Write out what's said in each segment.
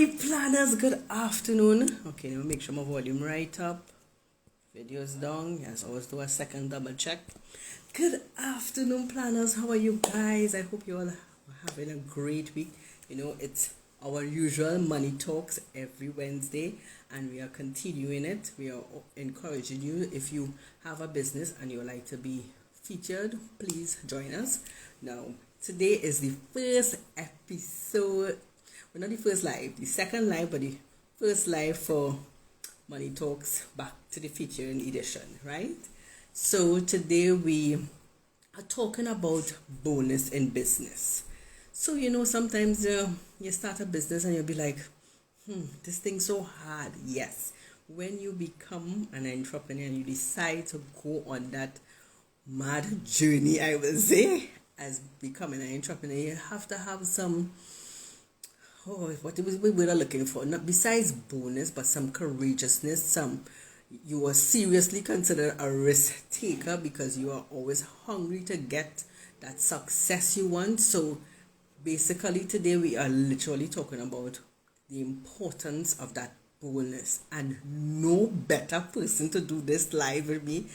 My planners, good afternoon. Okay, let me make sure my volume right up. Video's down. Yes, always do a second double check. Good afternoon, planners. How are you guys? I hope you all are having a great week. You know, it's our usual money talks every Wednesday, and we are continuing it. We are encouraging you, if you have a business and you would like to be featured, please join us. Now, today is the first episode, well, not the first live, the second live, but the first live for Money Talks back to the featuring edition, right? So today we are talking about bonus in business. So sometimes you start a business and you'll be like, this thing's so hard. Yes, when you become an entrepreneur and you decide to go on that mad journey, I will say, as becoming an entrepreneur, you have to have some, what we were looking for, not besides bonus, but some courageousness, some, you are seriously considered a risk taker because you are always hungry to get that success you want. So basically today we are literally talking about the importance of that bonus, and no better person to do this live with me.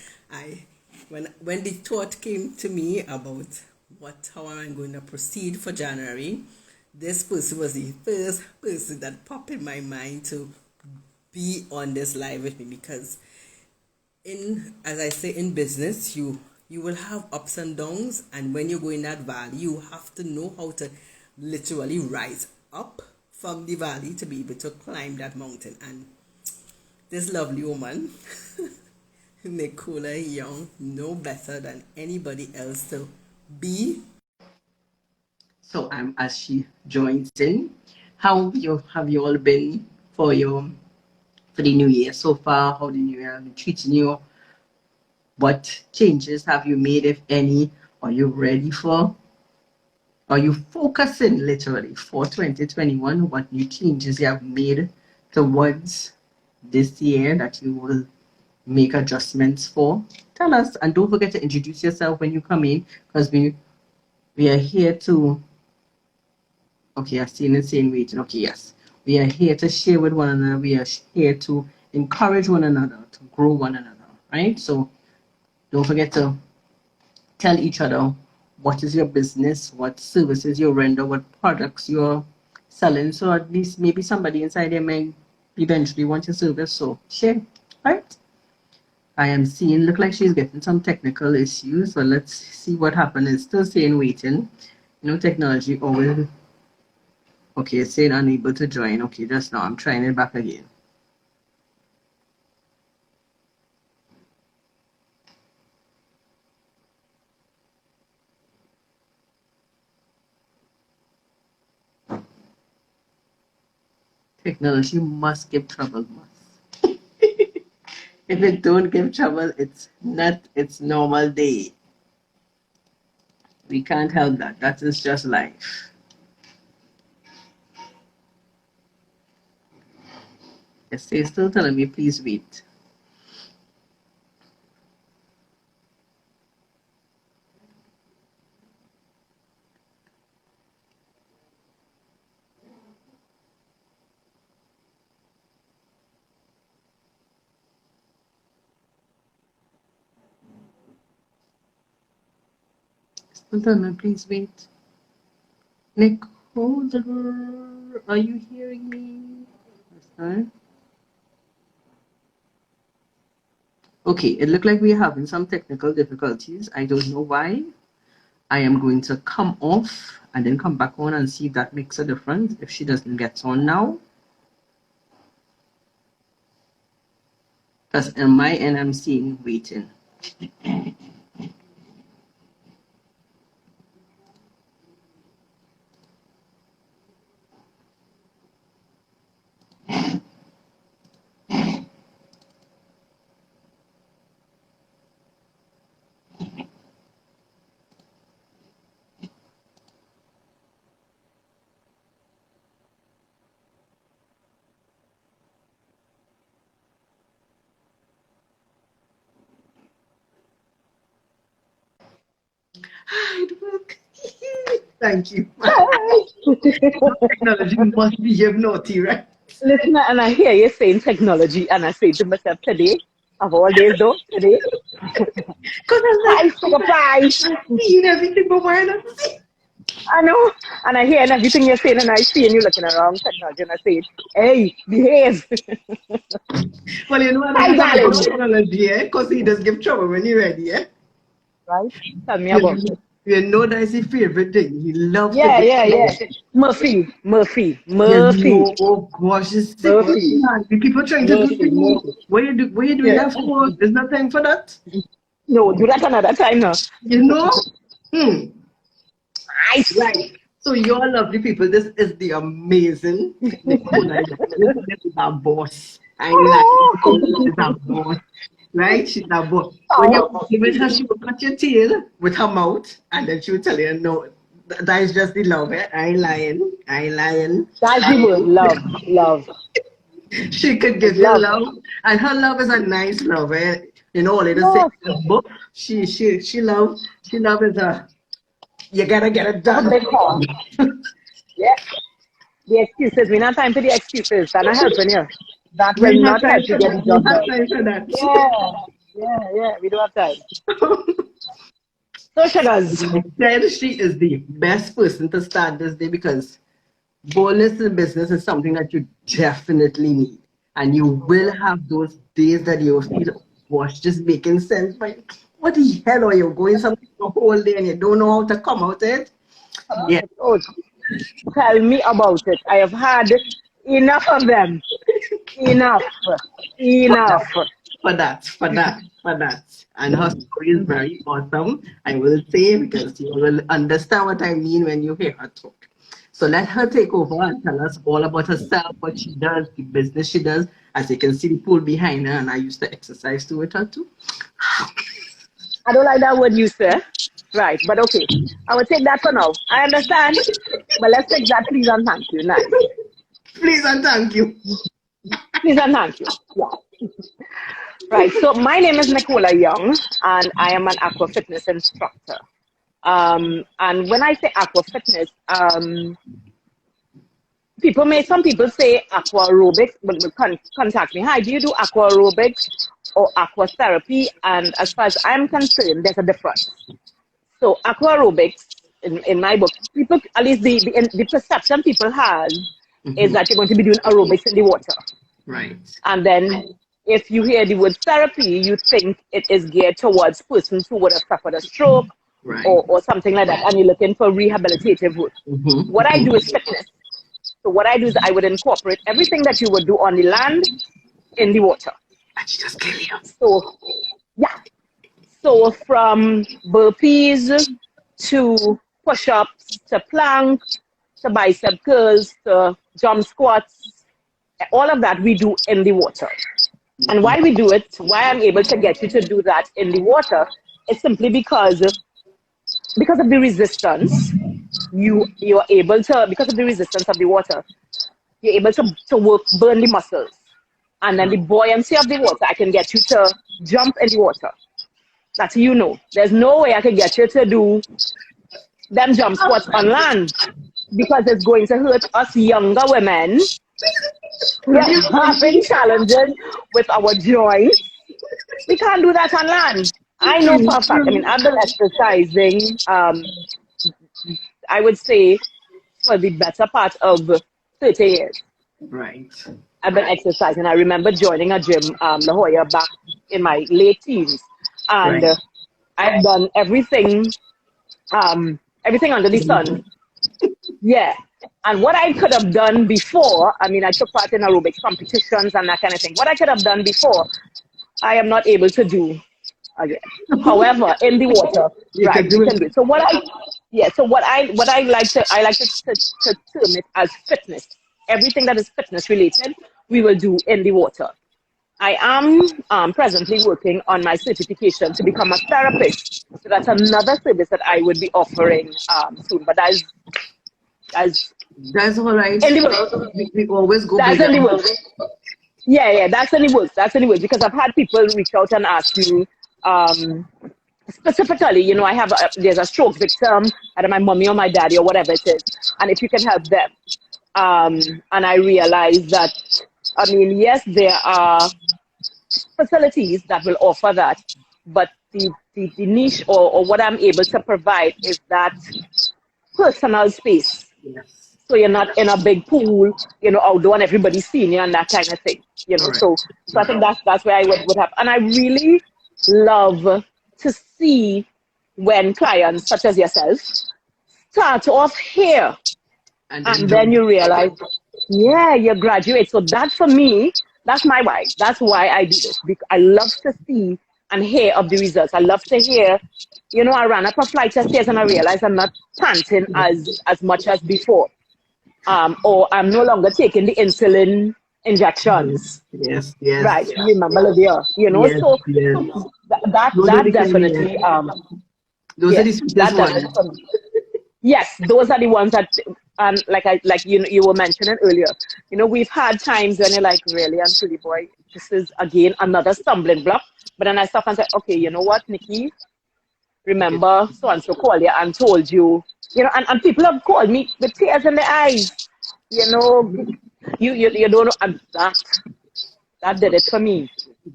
When the thought came to me about how am I going to proceed for January, this person was the first person that popped in my mind to be on this live with me, because as I say, in business, you will have ups and downs, and when you go in that valley, you have to know how to literally rise up from the valley to be able to climb that mountain. And this lovely woman, Nicola Young, no better than anybody else to be. So as she joins in, how have you all been for the new year so far? How the new year been treating you? What changes have you made, if any? Are you ready for? Are you focusing literally for 2021? What new changes you have made towards this year that you will make adjustments for? Tell us, and don't forget to introduce yourself when you come in, because we are here to. Okay, I've seen it saying waiting. Okay, yes. We are here to share with one another. We are here to encourage one another, to grow one another, right? So don't forget to tell each other what is your business, what services you render, what products you're selling. So at least maybe somebody inside there may eventually want your service. So share, right? I am seeing, look like she's getting some technical issues. So let's see what happened. It's still saying waiting. Technology always. Okay, it's saying unable to join. Okay, just now I'm trying it back again. Technology must give trouble, must. If it don't give trouble, it's not its normal day. We can't help that. That is just life. Yes, they're still telling me, please wait. Still telling me, please wait. Nicola, are you hearing me? Okay, it looked like we're having some technical difficulties. I don't know why. I am going to come off and then come back on and see if that makes a difference, if she doesn't get on now. Because on my end, I'm seeing waiting. It worked. Thank you. Technology must behave naughty, right? Listen, and I hear you saying technology, and I say to myself, today, of all days though, today, Because I'm like, hi, sugar pie. I'm seeing everything, but why not see? I know, and I hear everything you're saying, and I see you looking around technology, and I say, hey, behave. Well, you know what? Hi, I'm talking darling. about technology, eh? Because he does give trouble when you're ready, eh? Right? Tell me You, about it. you know that's his favorite thing. He loves to Yeah, give yeah, yeah. trouble. Murphy, Murphy, You Murphy, know, oh gosh, it's sick. Murphy, Man. The people trying to do Murphy, things. Murphy. What you doing Yeah. that for? There's no time for that. No, do that another time now. You know? Hmm. Nice. Right. So you're lovely people. This is the amazing Nicola Young. This is our boss. I like Oh, this is our boss. Right? She's our boss. When you're oh. working with her, she will cut your tail with her mouth and then she will tell you, no, that is just the love. Eh? I ain't lying. I ain't lying. That's the word, love, love. She could It's give you love. love. And her love is a nice love. Eh? You know, let us say, Yes. book. She love is a, you gotta get it That's a done. big call. Yeah. The excuses. We not time for the excuses. That's not helping you. That will We have not time help you for get that. the We job have done. time for that. Yeah. Yeah, yeah. We do have time. So, sugars. Said she is the best person to start this day because boldness in business is something that you definitely need. And you will have those days that you feel, gosh, just making sense. But what the hell are you going something the whole day and you don't know how to come out of it? Yeah, Oh, tell me about it. I have had enough of them. Enough. for that, Enough. for that. And her story is very awesome, I will say, because you will understand what I mean when you hear her talk. So let her take over and tell us all about herself, what she does, the business she does. As you can see, the pool behind her, and I used to exercise too with her too. I don't like that word you say. Right, but okay. I will take that for now. I understand. But let's take that, please and thank you. Nice. Please and thank you. Please and thank you. Yeah. Right. So my name is Nicola Young, and I am an aqua fitness instructor. And when I say aqua fitness, some people say aqua aerobics, but contact me. Hi, do you do aqua aerobics or aqua therapy? And as far as I'm concerned, there's a difference. So aqua aerobics, in my book, people, at least the perception people have is that you're going to be doing aerobics in the water. Right. And then if you hear the word therapy, you think it is geared towards persons who would have suffered a stroke Right. or something like that, and you're looking for rehabilitative work. What I do is fitness. So what I do is I would incorporate everything that you would do on the land in the water. And she just kill you. So yeah. So from burpees to push-ups to plank to bicep curls to jump squats, all of that we do in the water. And why we do it, why I'm able to get you to do that in the water, is simply because of the resistance. You're able to, because of the resistance of the water, you're able to work, burn the muscles. And then the buoyancy of the water, I can get you to jump in the water. That's you know. There's no way I can get you to do them jump squats on land because it's going to hurt us younger women. We are having challenges with our joints. We can't do that on land. I know for a fact. I mean, I've been exercising, I would say, for the better part of 30 years. Right. I've been exercising. I remember joining a gym, La Jolla, back in my late teens. And Right. I've done everything under the sun. Yeah. And what I could have done before, I mean, I took part in aerobics competitions and that kind of thing. What I could have done before, I am not able to do again. However, in the water, You right, can do we can do it. it. So what I like to term it as fitness. Everything that is fitness related, we will do in the water. I am presently working on my certification to become a therapist. So that's another service that I would be offering soon. But that's That's all right. in the works. We always go That's bigger. in the works. Yeah, that's in the works. That's in the works because I've had people reach out and ask me, specifically, you know, there's a stroke victim, either my mommy or my daddy or whatever it is, and if you can help them. And I realized that, I mean, yes, there are facilities that will offer that, but the niche or what I'm able to provide is that personal space. Yes. So you're not in a big pool, you know, outdoor and everybody's seeing you and that kind of thing, you know. Correct. So I think that's where I would have. And I really love to see when clients such as yourself start off here And and then then you realize, yeah, you graduate. So that for me, that's my why. That's why I do this. Because I love to see and hear of the results. I love to hear, you know, I ran up a flight of stairs and I realized I'm not panting as much as before. Or I'm no longer taking the insulin injections. yes, yes, Right. Remember, Lydia, you know, yes, so, yes. so that Those are the definitely, those are yeah, the that sweetest definitely ones. for me. Yes, those are the ones that, and like you were mentioning earlier, you know, we've had times when you're like, really, and truly, boy, this is again another stumbling block. But then I stop and say, okay, you know what, Nikki, remember so and so called you and told you, you know, and people have called me with tears in their eyes, you know, you don't know, and that did it for me.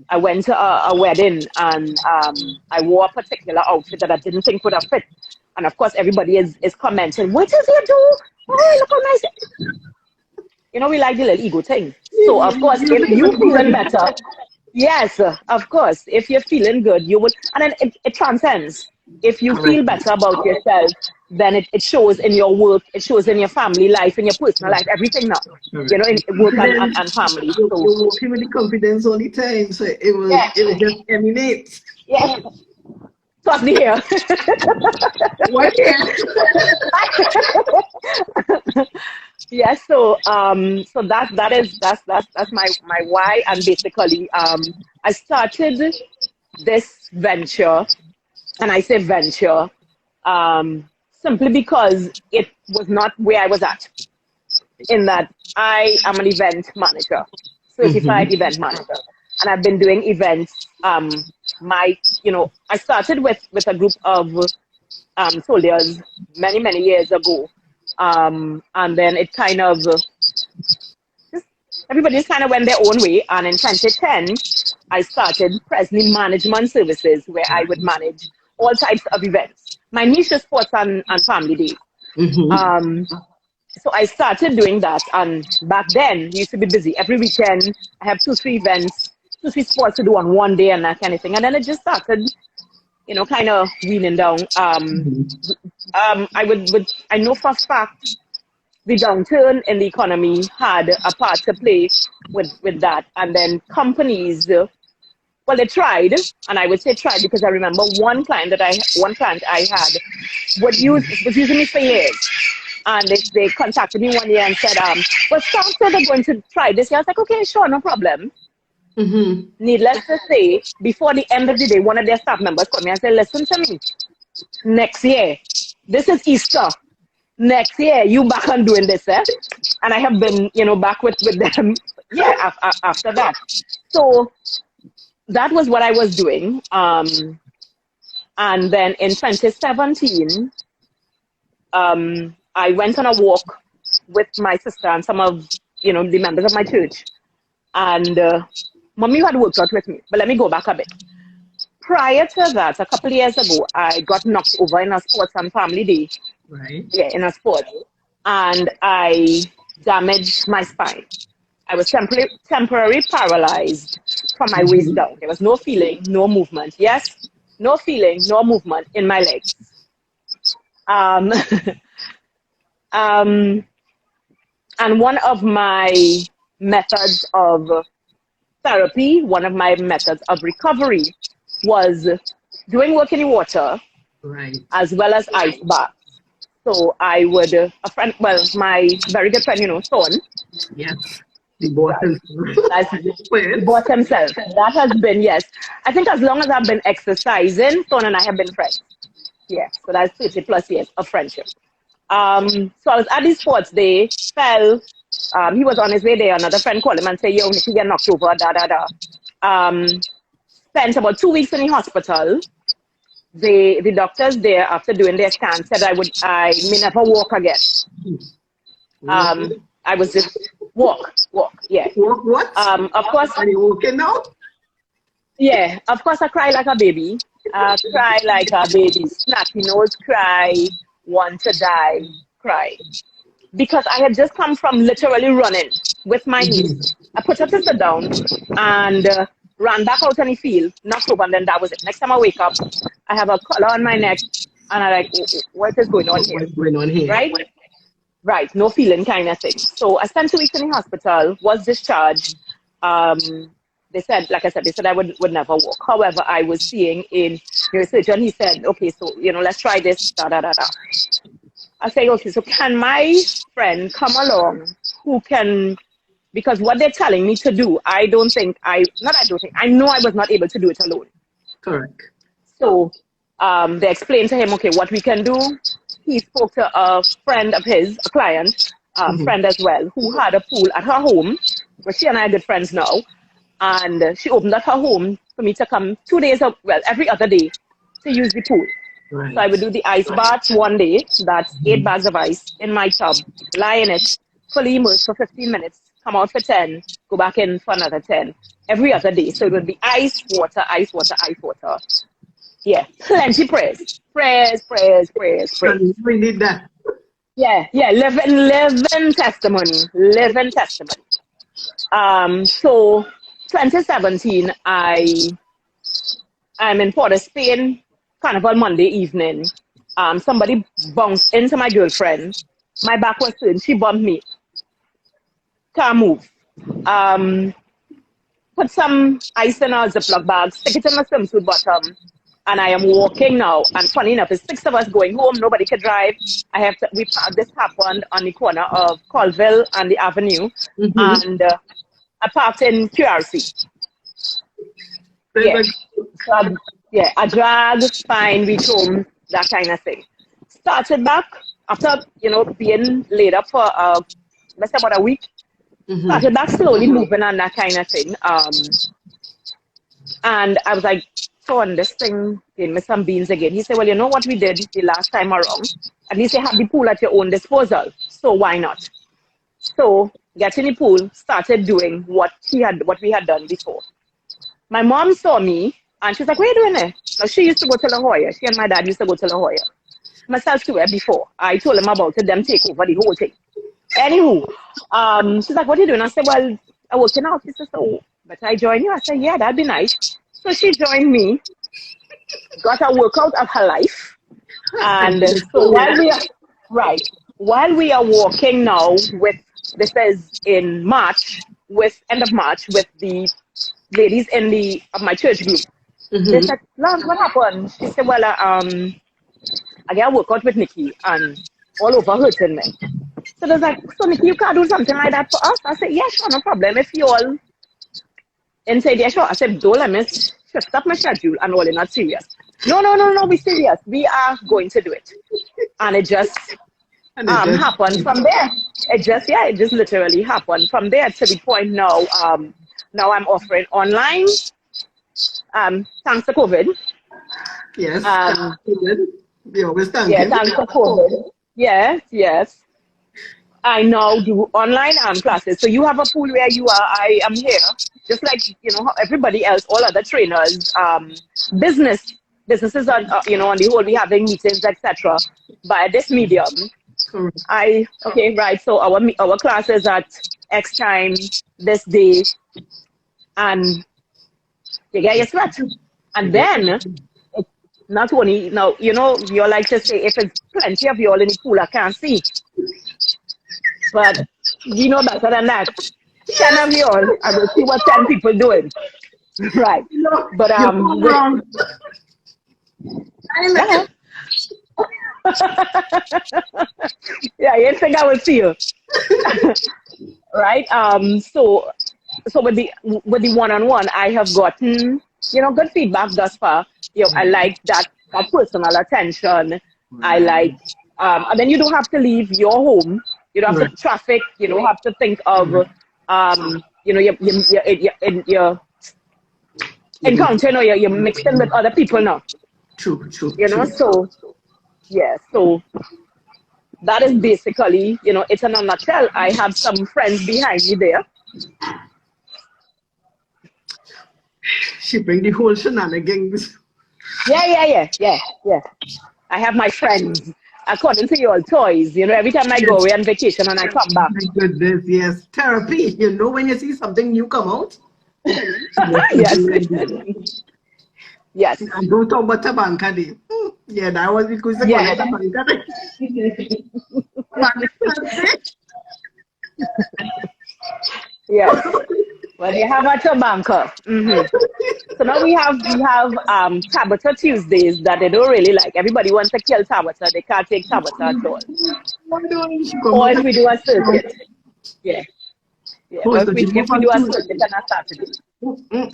I went to a wedding and I wore a particular outfit that I didn't think would have fit. And of course, everybody is commenting, what is you do? Oh, look how nice. You know, we like the little ego thing. So, of course, if you feeling better, yes, of course, if you're feeling good, you would, and then it transcends. If you feel Correct. better about yourself, then it shows in your work, it shows in your family life, in your personal life, everything now, you Correct. know, in work Confidence. and family. So, You're working with the confidence all the time, so yeah, it will just emanate. yeah. Trust me here. What? Yeah. Yeah, so that's my why, and basically I started this venture, and I say venture simply because it was not where I was at, in that I am an event manager, certified event manager, and I've been doing events. I started with a group of soldiers many years ago, and then it kind of everybody just kind of went their own way. And in 2010, I started PresNY Management Services, where I would manage all types of events. My niche is sports and family days. Mm-hmm. So I started doing that, and back then we used to be busy every weekend. I have 2-3 events, 2-3 sports to do on one day and that kind of thing. And then it just started, you know, kind of weaning down. I know for a fact the downturn in the economy had a part to play with that. And then companies, well, they tried, and I would say tried because I remember one client I had was using me for years. And they contacted me one year and said, well, staff said they're going to try this year. I was like, okay, sure, no problem. Mm-hmm. Needless to say, before the end of the day, one of their staff members called me and said, listen to me, next year, this is Easter. Next year, you back on doing this, eh? And I have been, you know, back with them, yeah, after that. So that was what I was doing. And then in 2017, I went on a walk with my sister and some of, you know, the members of my church. And mommy had worked out with me. But let me go back a bit. Prior to that, a couple of years ago, I got knocked over in a sports and family day. Right. Yeah, in a sport. And I damaged my spine. I was temporarily paralyzed from my waist Mm-hmm. down. There was no feeling, no movement. Yes, no feeling, no movement in my legs. Um, and one of my methods of therapy, one of my methods of recovery was doing work in the water Right. as well as ice baths. So I would, my very good friend, you know, Son, Yes. The bottom. that's the Wait. boss himself. That has been, yes. I think as long as I've been exercising, Son and I have been friends. Yeah, so that's 30 plus years of friendship. So I was at the sports day, fell. He was on his way there. Another friend called him and said, yo, Nikki get knocked over, da. Spent about 2 weeks in the hospital. the doctors there, after doing their scan, said I may never walk again. I was just walk, yeah. Walk what? Of course, Are you walking now? yeah, of course I cry like a baby. I cry like a baby. Snappy nose cry, want to die, cry. Because I had just come from literally running with my niece. I put her to sit down and ran back out in the field, knocked over, and then that was it. Next time I wake up, I have a collar on my neck, and I'm like, what is going on here? What's going on here? Right? Right, no feeling kind of thing. So I spent 2 weeks in the hospital, was discharged. They said, like I said, they said I would never walk. However, I was seeing in neurosurgeon, he said, okay, so, let's try this, da, da, da, da. I say, okay, so can my friend come along who can, because what they're telling me to do, I know I was not able to do it alone. Correct. So they explained to him, okay, what we can do. He spoke to a friend of his, a client, friend as well, who had a pool at her home, where she and I are good friends now. And she opened up her home for me to come 2 days, every other day to use the pool. Right. So I would do the ice bath one day, that's 8 bags of ice in my tub, lie in it, fully immersed for 15 minutes, come out for 10, go back in for another 10, every other day. So it would be ice, water, ice, water, ice, water. Yeah, plenty prayers. Prayers. We need that. Yeah, living testimony. So 2017, I'm in Port of Spain, Carnival Monday evening. Somebody bounced into my girlfriend. My back was turned. She bumped me. Can't move. Put some ice in a Ziploc bag, stick it in my swimsuit bottom, and I am walking now. And funny enough, it's 6 of us going home. Nobody could drive. This happened on the corner of Colville and the Avenue, and I parked in QRC. Yeah. So I dragged, fine, reach home, that kind of thing. Started back after, being laid up for let's say about a week. Started back slowly moving on that kind of thing. And I was like, so on this thing, gave me some beans again. He said, well, you know what we did the last time around? At least you have the pool at your own disposal. So why not? So get in the pool, started doing what we had done before. My mom saw me and she's like, what are you doing there? Now she used to go to La Jolla. She and my dad used to go to La Jolla. Myself too, before. I told them about it, them take over the whole thing. Anywho, she's like, what are you doing? I said, well, I work in an office. She said, oh, but I join you? I said, yeah, that'd be nice. So she joined me, got a workout of her life. And so while we are walking now this is in March, end of March, with the ladies of my church group. They said, Lance, what happened? She said, well, I got a workout with Nikki and all over hurting me. So they're like, so Nikki, you can't do something like that for us? I said, yeah, sure, no problem. If you all and said, yeah, sure. I said, don't let me shift up my schedule and all, you're not serious. No, we're serious. We are going to do it. And it just happened from there. It just literally happened from there to the point now. Now I'm offering online. Thanks to COVID. Yes. We always thank you. Yeah, thanks to COVID. Yes. I now do online classes. So you have a pool where you are. I am here, just like everybody else, all other trainers, businesses are on the whole we having meetings, etc. By this medium, so our classes at X time this day, and you get your sweat, and then it's not only now you like to say if it's plenty of you all in the pool I can't see. But you know better than that. 10 of you all, I will see what 10 people doing. Right. But yeah, you think I will see you. Right. So with the one-on-one, I have gotten good feedback thus far. I like that personal attention. I like and then you don't have to leave your home. You don't have to traffic. You don't have to think of, you're encountering or you're mixing with other people now. True, true, You know, true. so yeah, so that is basically, you know, it's in a nutshell. I have some friends behind me there. She bring the whole shenanigans. Yeah. I have my friends, according to your toys. You know, every time I go Yes. away on vacation and I come back. My goodness, yes. Therapy. You know when you see something new come out? Yes, Yes, yes, and don't talk about Tabanka Day. Yeah, that was because they call it yes, Tabanka Day. Tabanka yes. Well, they have at a banker. So now we have Tabata Tuesdays that they don't really like. Everybody wants to kill Tabata. They can't take Tabata at all. Why don't you come Or out if and we do a circuit. Yeah, yeah. Or post if that we you move if we on do a to? circuit on a Saturday.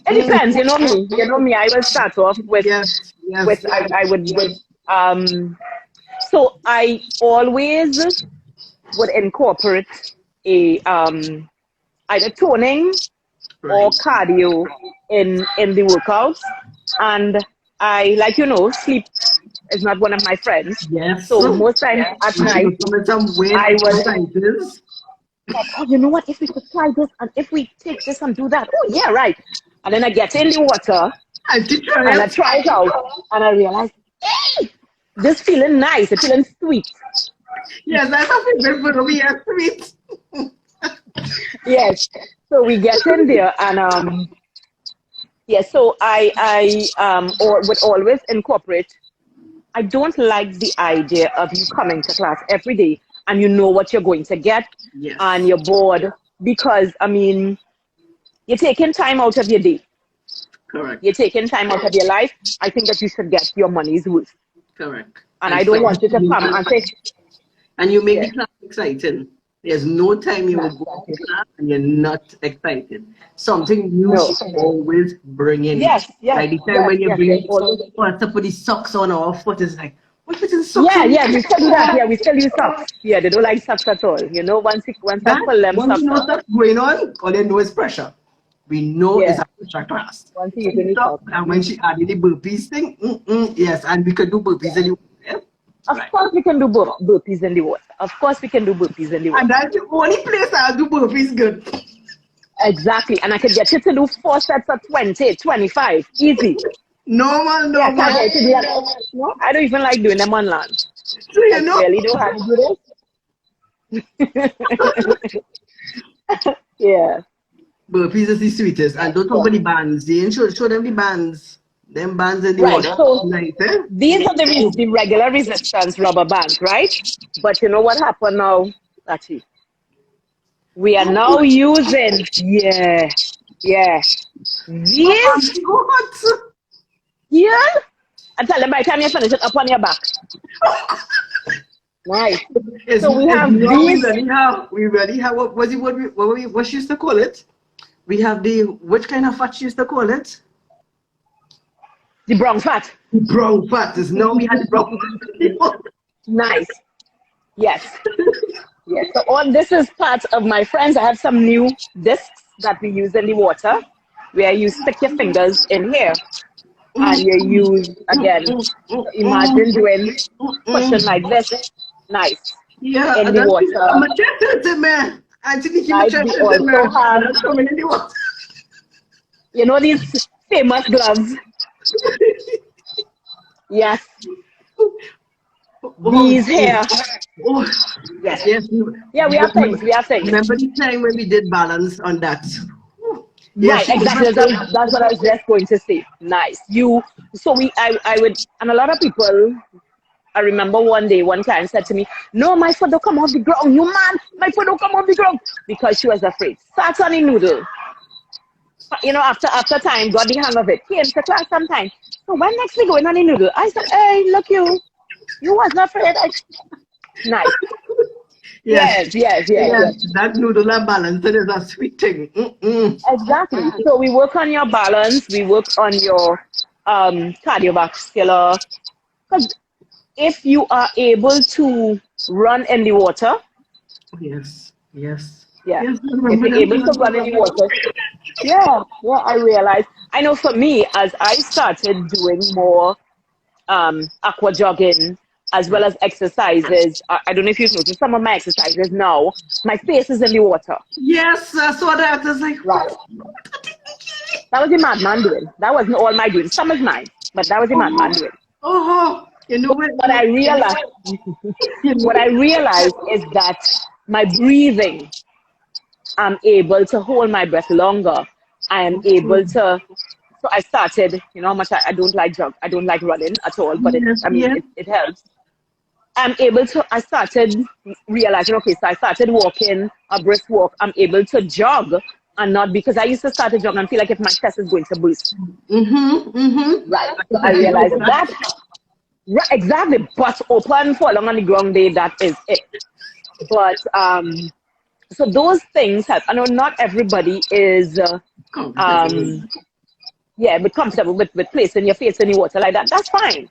It depends. You know me. You know me. I will start off Yes, with yes. I would with so I always would incorporate a either toning or Right. cardio in the workouts. And I, like, you know, sleep is not one of my friends. Yes. So most times at If night you come with some weird I was exercises, like, oh, you know what, if we could try this and if we take this and do that, oh yeah, right. And then I get in the water and she try and I it. try it out and I realize, hey, this feeling nice, it's feeling sweet. Yes, that's a favorite for me. Yes, sweet. Yes. So we get in there and yeah, so I would always incorporate. I don't like the idea of you coming to class every day and you know what you're going to get and Yes, you're bored because, I mean, you're taking time out of your day. You're correct, taking time out of your life. I think that you should get your money's worth. correct. And And I don't want you to come and say, you make yeah, the class exciting. There's no time you no, will go to class and you're not excited. Something new no. should always bring in. By the time when you Yes, bring always. first to put the socks on our foot, it's like, what putting socks Yeah, on? yeah, we still do that. Yeah, we still use socks. Yeah, they don't like socks at all. You know, once I That pull them once you socks know off, what's going on, all they know is pressure. We know it's yeah, a pressure class. once you use any Stop. socks. And when she added the burpees thing, yes, and we could do burpees anyway. Yeah? Of Right. course, we can do burpees in the water. Of course, we can do burpees in the And water. that's the only place I'll do burpees good. Exactly. And I could get you to do 4 sets of 20, 25. Easy. Normal, Yeah, I can't normal. get you to do that. No, I don't even like doing them on land. So you I know, really don't have to do this. Yeah. burpees is the sweetest. And don't talk about the bands. They ain't show them the bands. Them bands in the Right. water. So Nice, eh? these are the regular resistance rubber bands, right? But you know what happened now, Lachi? We are now using, yeah, Oh my these God. here. And tell them by the time you finish it up on your back. Nice. So we It's have now these, we really have what was it what she used to call it? We have the which kind of fat she used to call it? the brown fat. Brown fat. Is now we had the brown fat. Nice. Yes. Yes. So all this is part of my friends. I have some new discs that we use in the water where you stick your fingers in here and you use again. So imagine doing pushing like this. Nice. Yeah, In and the that's I'm water. a chest in man. I think he my Right. chest We in also man. And have, that's coming in the water. you know, these famous gloves. Yes. Oh, These here. oh, Yes. yes. Yeah, we have things. We have things. Remember the time when we did balance on that? Yes, Right, exactly. That's what I was just going to say. Nice. So I would, and a lot of people, I remember one day, one client said to me, no, my foot don't come off the ground. You man, my foot don't come off the ground. Because she was afraid. Sat on the noodle. You know, after time, got the hang of it. Came to class sometime. So when next we going on the noodle? I said, hey, look you was not afraid. Nice. yes, Yes. that noodle and balance is a sweet thing. Exactly. So we work on your balance, we work on your cardiovascular. Because if you are able to run in the water, Yes, yes, yeah. yes. I If remember you're them able to run in the water, yeah, I realize. I know for me, as I started doing more aqua jogging, as well as exercises. I don't know if you've noticed some of my exercises now. My face is in the water. Yes, I saw that. I was like, Right. That was the madman doing. That wasn't all my doing. Some is mine, but that was the madman doing. oh, you know what? What I realized, what I realized is that my breathing, I'm able to hold my breath longer. I am able to. So I started. You know how much I don't like I don't like running at all, but Yes, it helps. I'm able to. I started realizing. Okay, so I started walking a brisk walk. I'm able to jog, and not because I used to start to jog and feel like if my chest is going to burst. Right. So I realized that. Right, exactly. But open for long on the ground day, that is it. But so those things help. I know not everybody is but comfortable with placing your face in the water like that. That's fine.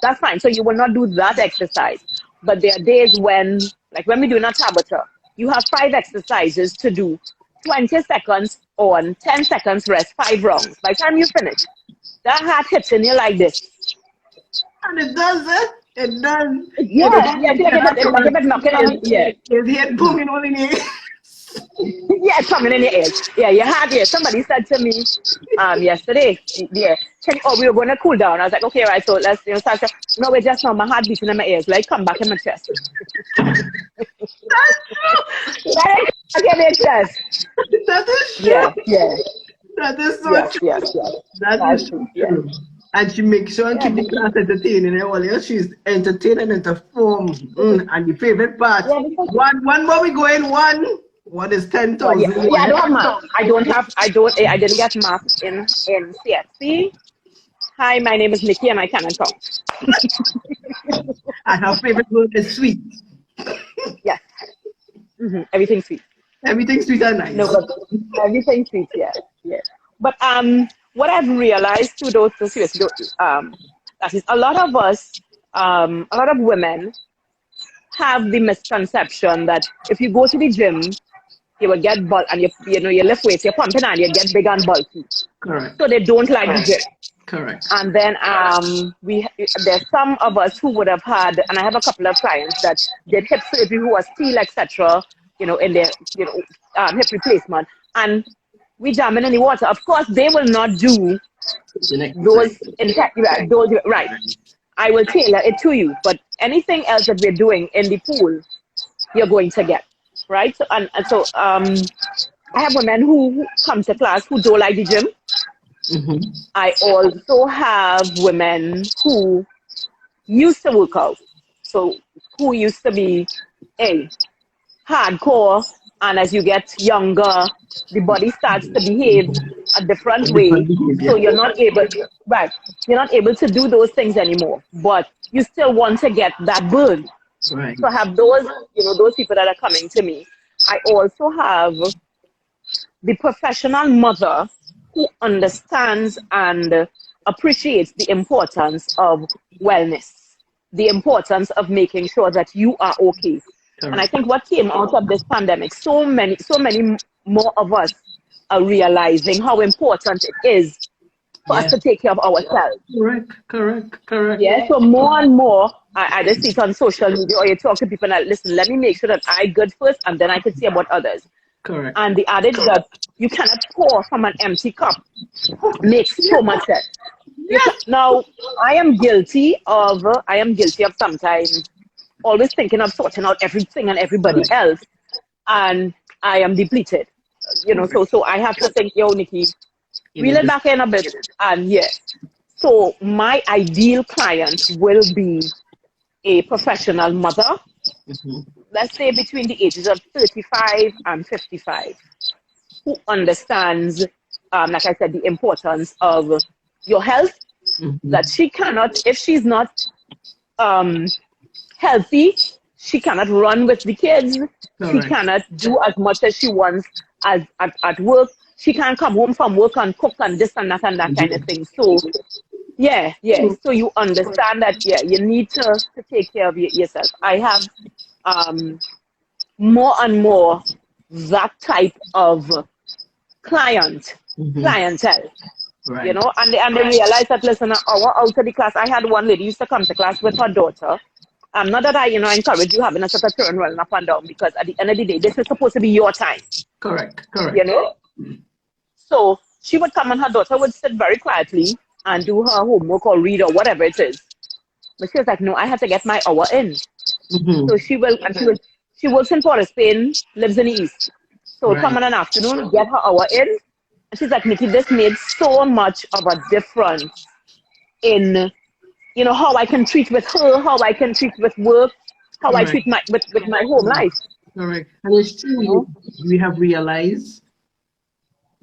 That's fine. So you will not do that exercise. But there are days when, like when we're doing a Tabata, you have 5 exercises to do. 20 seconds on, 10 seconds rest, 5 rounds. By the time you finish, that heart hits in you like this. And it does it. It does. Yeah, I feel like it's knocking on. Yeah. His head booming all in here. Yeah, it's coming in your ears. Yeah, you had it. Somebody said to me yesterday, yeah, we were going to cool down. I was like, okay, right, so let's, start. No, we're just now, my heart beating in my ears. Like, come back in my chest. That's true. Like, back in my chest. That is true. Yeah. That is so true. Yes. That is true. Yeah. And she makes sure and keep the class entertaining. And all else, she's entertaining and to form. And the favorite part, one more we go in one. What is 10,000? Yeah, I don't have math. I didn't get math in CSC. Hi, my name is Nikki and I cannot count. And her favorite word is sweet. Yes. Everything sweet. Everything sweet and nice. No, but everything sweet, yeah. But what I've realized through those seriously, that is a lot of us, a lot of women have the misconception that if you go to the gym, you will get bulk and you lift weights, you're pumping and you get big and bulky. Correct. So they don't like the gym. Correct. And then there's some of us who would have had, and I have a couple of clients that did hip surgery who are steel, etc. In their hip replacement, and we jamming in the water. Of course, they will not do those. Right. I will tailor it to you, but anything else that we're doing in the pool, you're going to get. Right? So, so I have women who come to class who don't like the gym. I also have women who used to work out. So who used to be hardcore, and as you get younger, the body starts to behave a different way. So you're not able to do those things anymore. But you still want to get that burn. Right. So I have those, those people that are coming to me. I also have the professional mother who understands and appreciates the importance of wellness, the importance of making sure that you are okay. And I think what came out of this pandemic, so many more of us are realizing how important it is for us to take care of ourselves. Correct. Yeah, so more and more, I just see it on social media, or you talk to people and listen, let me make sure that I good first, and then I can see about others. Correct. And the adage that you cannot pour from an empty cup makes so much sense. Yes. Now, I am guilty of sometimes always thinking of sorting out everything and everybody else, and I am depleted. So I have to think, Nikki, reel it back in a bit, and so my ideal client will be a professional mother, let's say between the ages of 35 and 55, who understands, like I said, the importance of your health, that she cannot, if she's not healthy, she cannot run with the kids, she cannot do as much as she wants as at work, she can't come home from work and cook and this and that kind of thing. So so you understand that you need to take care of yourself. I have more and more that type of clientele. Right. and they realized that, listen, an hour out of the class, I had one lady used to come to class with her daughter. Not that I, encourage you having a set of children running up and down, because at the end of the day, this is supposed to be your time, Correct. you Correct. know? So she would come and her daughter would sit very quietly and do her homework or read or whatever it is. But she was like, no, I have to get my hour in. So Mm-hmm. she works in Port of Spain, lives in the East. So come Right. in an afternoon, get her hour in. And she's like, Nikki, this made so much of a difference in, how I can treat with her, how I can treat with work, how I Correct. treat with my home life. Correct. And it's true. You know? We have realized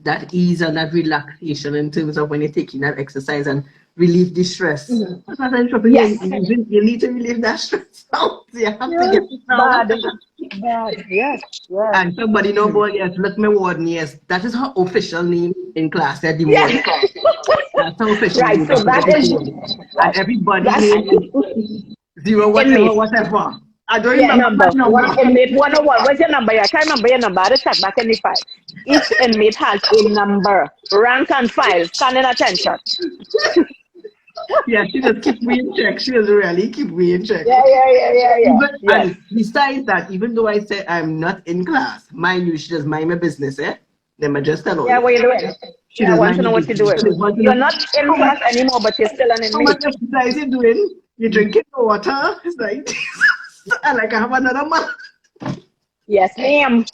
that ease and that relaxation in terms of when you're taking that exercise and relieve the stress. As an entrepreneur, Yes. you need to relieve that stress out. You have to Yes. get it out. Bad. Bad. Yes. Yes. And somebody know about, yes, look, my warden, yes. That is her official name in class. They're the warden. Yes. That's her official Right. name. So That's that the is warden. And everybody that's name is zero whatever, inmate. whatever. I don't Yeah, remember number. my number. One inmate 101. What's your number? I can't remember your number. I had to check back in the file. Each inmate has a number, rank and file, standing attention. Yeah, she just keep me in check. She doesn't really keep me in check. Yeah. Even, Yes. and besides that, even though I said I'm not in class, mind you, she does mind my business, eh? Let me just tell Yeah, you. what you doing? She Yeah, I does want mind to know my what you're business. doing. She does want to You're know not in how much, class anymore, but you're still an how much inmate. exercise you doing. You're drinking water. It's like, I like I have another month. Yes, ma'am.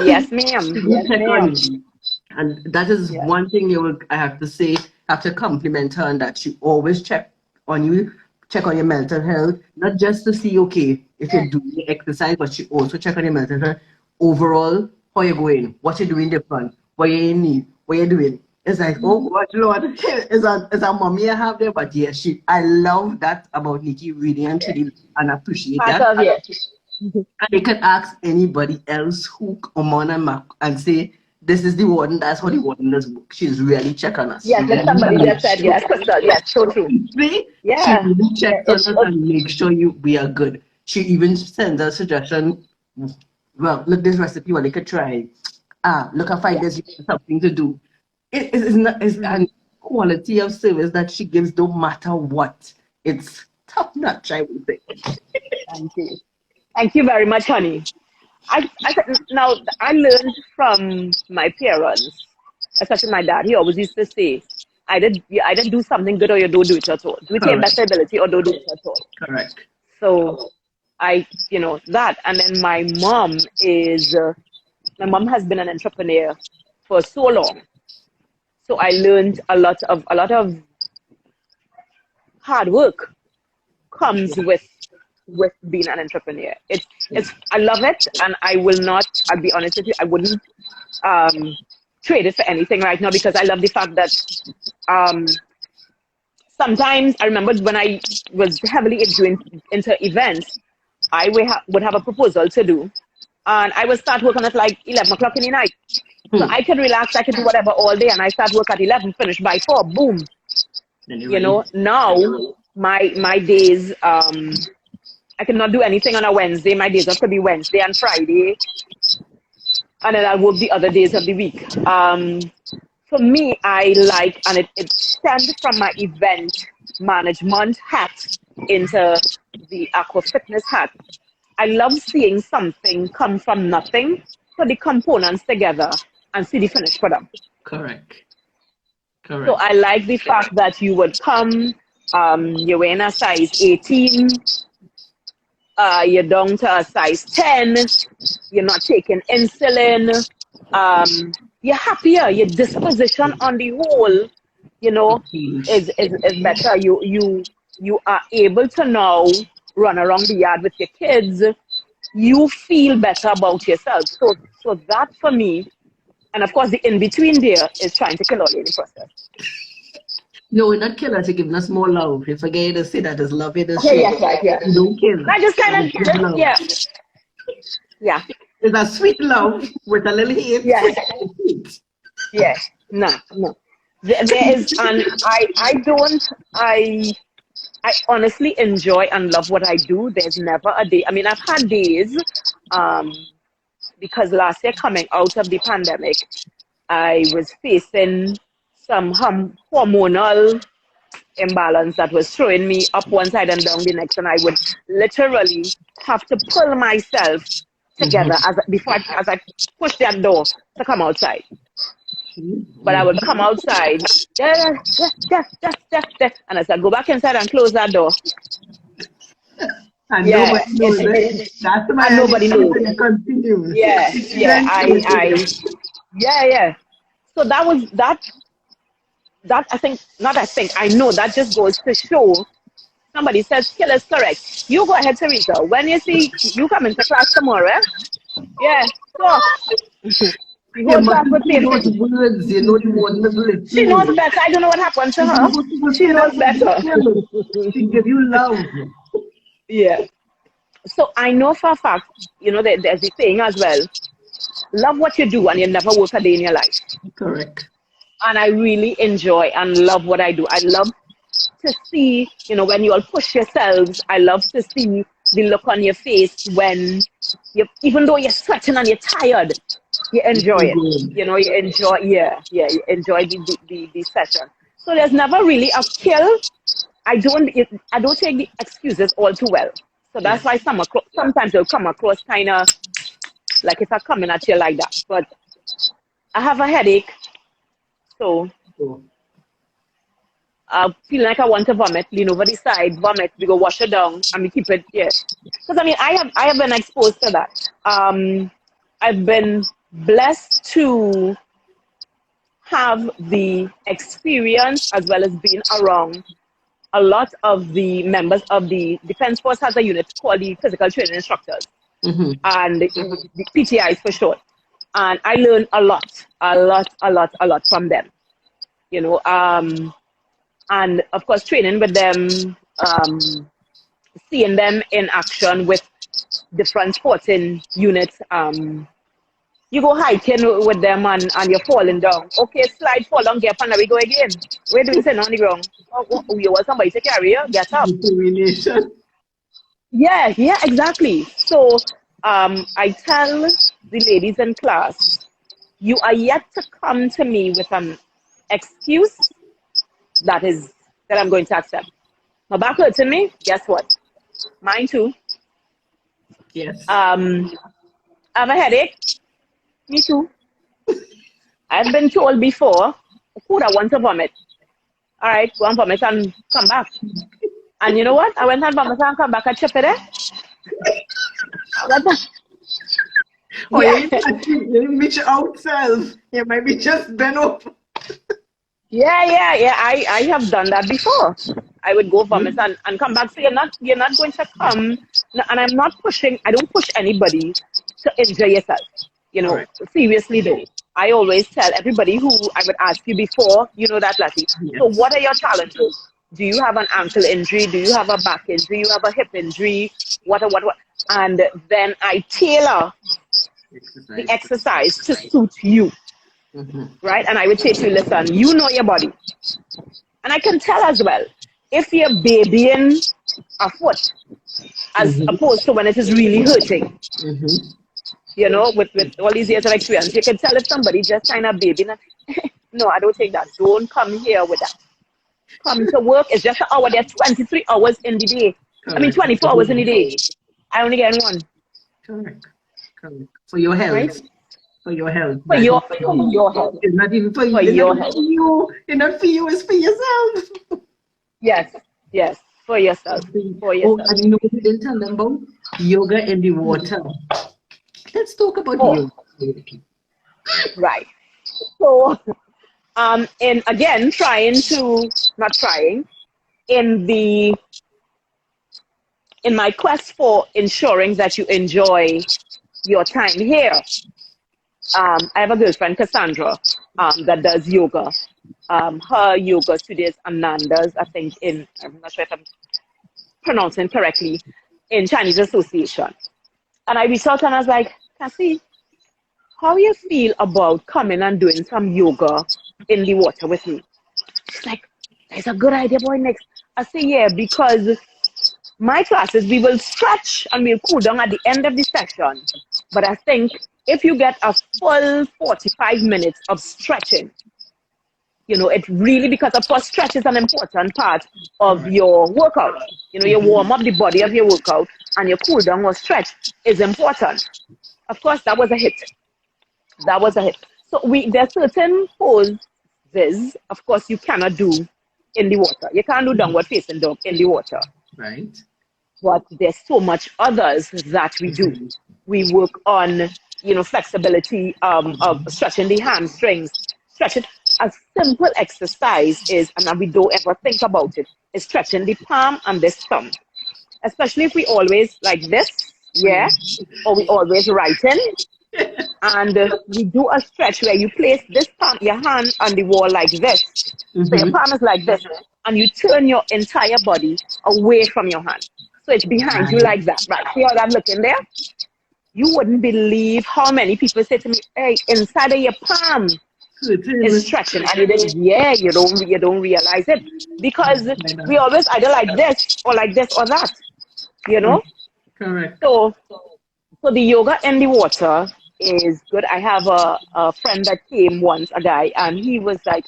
Yes, ma'am. She do Yes, check ma'am. on you. And that is Yeah. one thing I have to say, have to compliment her on that. She always check on you, check on your mental health, not just to see, okay, if you're doing the exercise, but she also check on your mental health. Overall, how you going, what you're doing different, what you in need, what you're doing. It's like, oh God, Lord, it's a mommy I have there, but yeah, I love that about Nikki, really and truly, and appreciate Part that. of it. And they can ask anybody else who come on and say, this is the warden, that's how the warden does work. She's really checking us. She Yes, like really somebody just makes said, sure, yes, Crystal. Yes, so true. see, she Yeah. really Yeah, checks on us and makes sure we are good. She even sends us suggestion. Well, look this recipe, what they could try. Look, I find yeah. there's something to do. It's not it's an quality of service that she gives no matter what. It's top notch, I would say. Thank you. Thank you very much, honey. I said, now I learned from my parents, especially my dad. He always used to say, you either do something good or you don't do it at all. Do it to your Correct. best ability or don't do it at all. Correct. So that. And then my mom has been an entrepreneur for so long. So I learned a lot of hard work comes with being an entrepreneur. It's I love it, and I will not. I'll be honest with you, I wouldn't trade it for anything right now, because I love the fact that um, sometimes I remember when I was heavily into events, I would have a proposal to do, and I would start working at like 11 o'clock in the night. So Hmm. I could relax, I could do whatever all day, and I start work at 11, finish by 4, boom. Anyway, Now my days, I cannot do anything on a Wednesday. My days have to be Wednesday and Friday, and then I work the other days of the week. For me, I like, and it stemmed from my event management hat into the aqua fitness hat. I love seeing something come from nothing, put the components together, and see the finished product. correct. So Correct. I like the fact that you would come, you're in a size 18, you're down to a size 10, you're not taking insulin, you're happier, your disposition on the whole, you know, Change. is better. You are able to now run around the yard with your kids. You feel better about yourself. So that for me, and of course the in between there is trying to kill all in the process. No, we're not killers. You're giving us more love. You forget to say that is love, it is Okay, show. yes, right, yeah. You don't kill. I just kind You of give just love. yeah. It's a sweet love with a little hate. Yes. Yes. No. There is, and I honestly enjoy and love what I do. There's never a day. I mean, I've had days, because last year coming out of the pandemic, I was facing some hormonal imbalance that was throwing me up one side and down the next, and I would literally have to pull myself together as I push that door to come outside. But I would come outside, and as I go back inside and close that door, And nobody knows it. That's why and nobody knows. it continues. Yeah, yeah. So that was that. That I know that just goes to show. Somebody says skill is correct. You go ahead, Teresa. When you see you come into class tomorrow, yeah, so you go class with those words, you know the word. She knows better. I don't know what happened to her. She knows better. She give you love. Yeah. So I know for a fact, you know, there's the saying as well. Love what you do and you never work a day in your life. Correct. And I really enjoy and love what I do. I love to see, you know, when you all push yourselves, I love to see the look on your face when you, even though you're sweating and you're tired, you enjoy it. You know, you enjoy, you enjoy the session. So there's never really a kill. I don't take the excuses all too well. So that's why sometimes they'll come across kind of like if I'm coming at you like that. But I have a headache. So feeling like I want to vomit, lean over the side, vomit, we go wash it down, and we keep it, Because I mean, I have been exposed to that. I've been blessed to have the experience as well as being around a lot of the members of the Defense Force has a unit called the Physical Training Instructors, and the PTIs for short. And I learned a lot from them, you know. And of course, training with them, seeing them in action with different sporting units. You go hiking with them and you're falling down. Okay, slide, fall down, get up, and we go again. We're doing something on the ground. You want somebody to carry you? Get up. Yeah, exactly. So I tell the ladies in class, you are yet to come to me with an excuse that I'm going to accept. My back hurts me, guess what? Mine too. Yes. I have a headache. Me too. I've been told before, who I want to vomit. All right, go and vomit and come back. And you know what? I went and vomited and come back and chip it there. You reach out self. You might be just bent over. Yeah. I have done that before. I would go vomit and come back. So you're not going to come. And I'm not pushing. I don't push anybody to injure yourself. You know, seriously though. I always tell everybody who I would ask you before, you know that, Lassie. Yes. So what are your challenges? Do you have an ankle injury? Do you have a back injury? Do you have a hip injury? What? And then I tailor the exercise to suit you. Right? And I would say to you, listen, you know your body. And I can tell as well, if you're babying a foot, as opposed to when it is really hurting. You know, with all these years of experience, you can tell if somebody just kind of babying. No, I don't take that. Don't come here with that. Come to work. It's just an hour. There are 23 hours in the day. I mean, 24 hours in the day. I only get one. Correct. For your health. Right? For your health. For your health. It's not even for you. For your health. It's not for you. It's for yourself. Yes. For yourself. For yourself. And you know what we didn't tell them about? Yoga in the water. Let's talk about yoga. Right. So, in my quest for ensuring that you enjoy your time here, I have a girlfriend, Cassandra, that does yoga. Her yoga studio is Ananda's, I think, I'm not sure if I'm pronouncing correctly, in Chinese Association. And I reached out and I was like, Cassie, how you feel about coming and doing some yoga in the water with me? She's like, that's a good idea, boy, next. I say, yeah, because my classes, we will stretch and we'll cool down at the end of the session. But I think if you get a full 45 minutes of stretching, You know, it really, because of course stretch is an important part of your workout. You know, you warm up the body of your workout, and your cool down or stretch is important. Of course, that was a hit. That was a hit. So there's certain poses, of course, you cannot do in the water. You can't do downward facing dog in the water. Right. But there's so much others that we do. We work on, you know, flexibility of stretching the hamstrings, stretch it. A simple exercise is, and we don't ever think about it, is stretching the palm and this thumb. Especially if we always like this, yeah, or we always writing. And we do a stretch where you place this palm, your hand on the wall like this. So your palm is like this, and you turn your entire body away from your hand. So it's behind you like that, right? See how I'm looking there? You wouldn't believe how many people say to me, "Hey, inside of your palm is stretching," and you didn't. Yeah, you don't realize it, because we always either like this or that, you know. Correct. So the yoga in the water is good. I have a friend that came once, a guy, and he was like,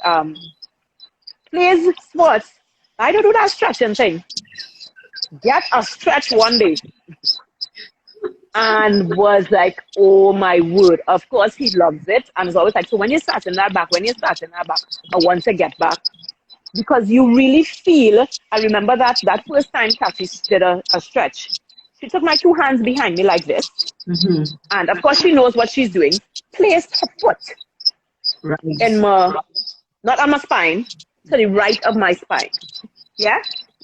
"Please, sports. I don't do that stretching thing. Get a stretch one day." And was like, "Oh my word." Of course, he loves it. And it's always like, "So when you're starting that back, I want to get back." Because you really feel, I remember that first time Kathy did a stretch. She took my two hands behind me like this. And of course, she knows what she's doing. Placed her foot in not on my spine, to the right of my spine. Yeah?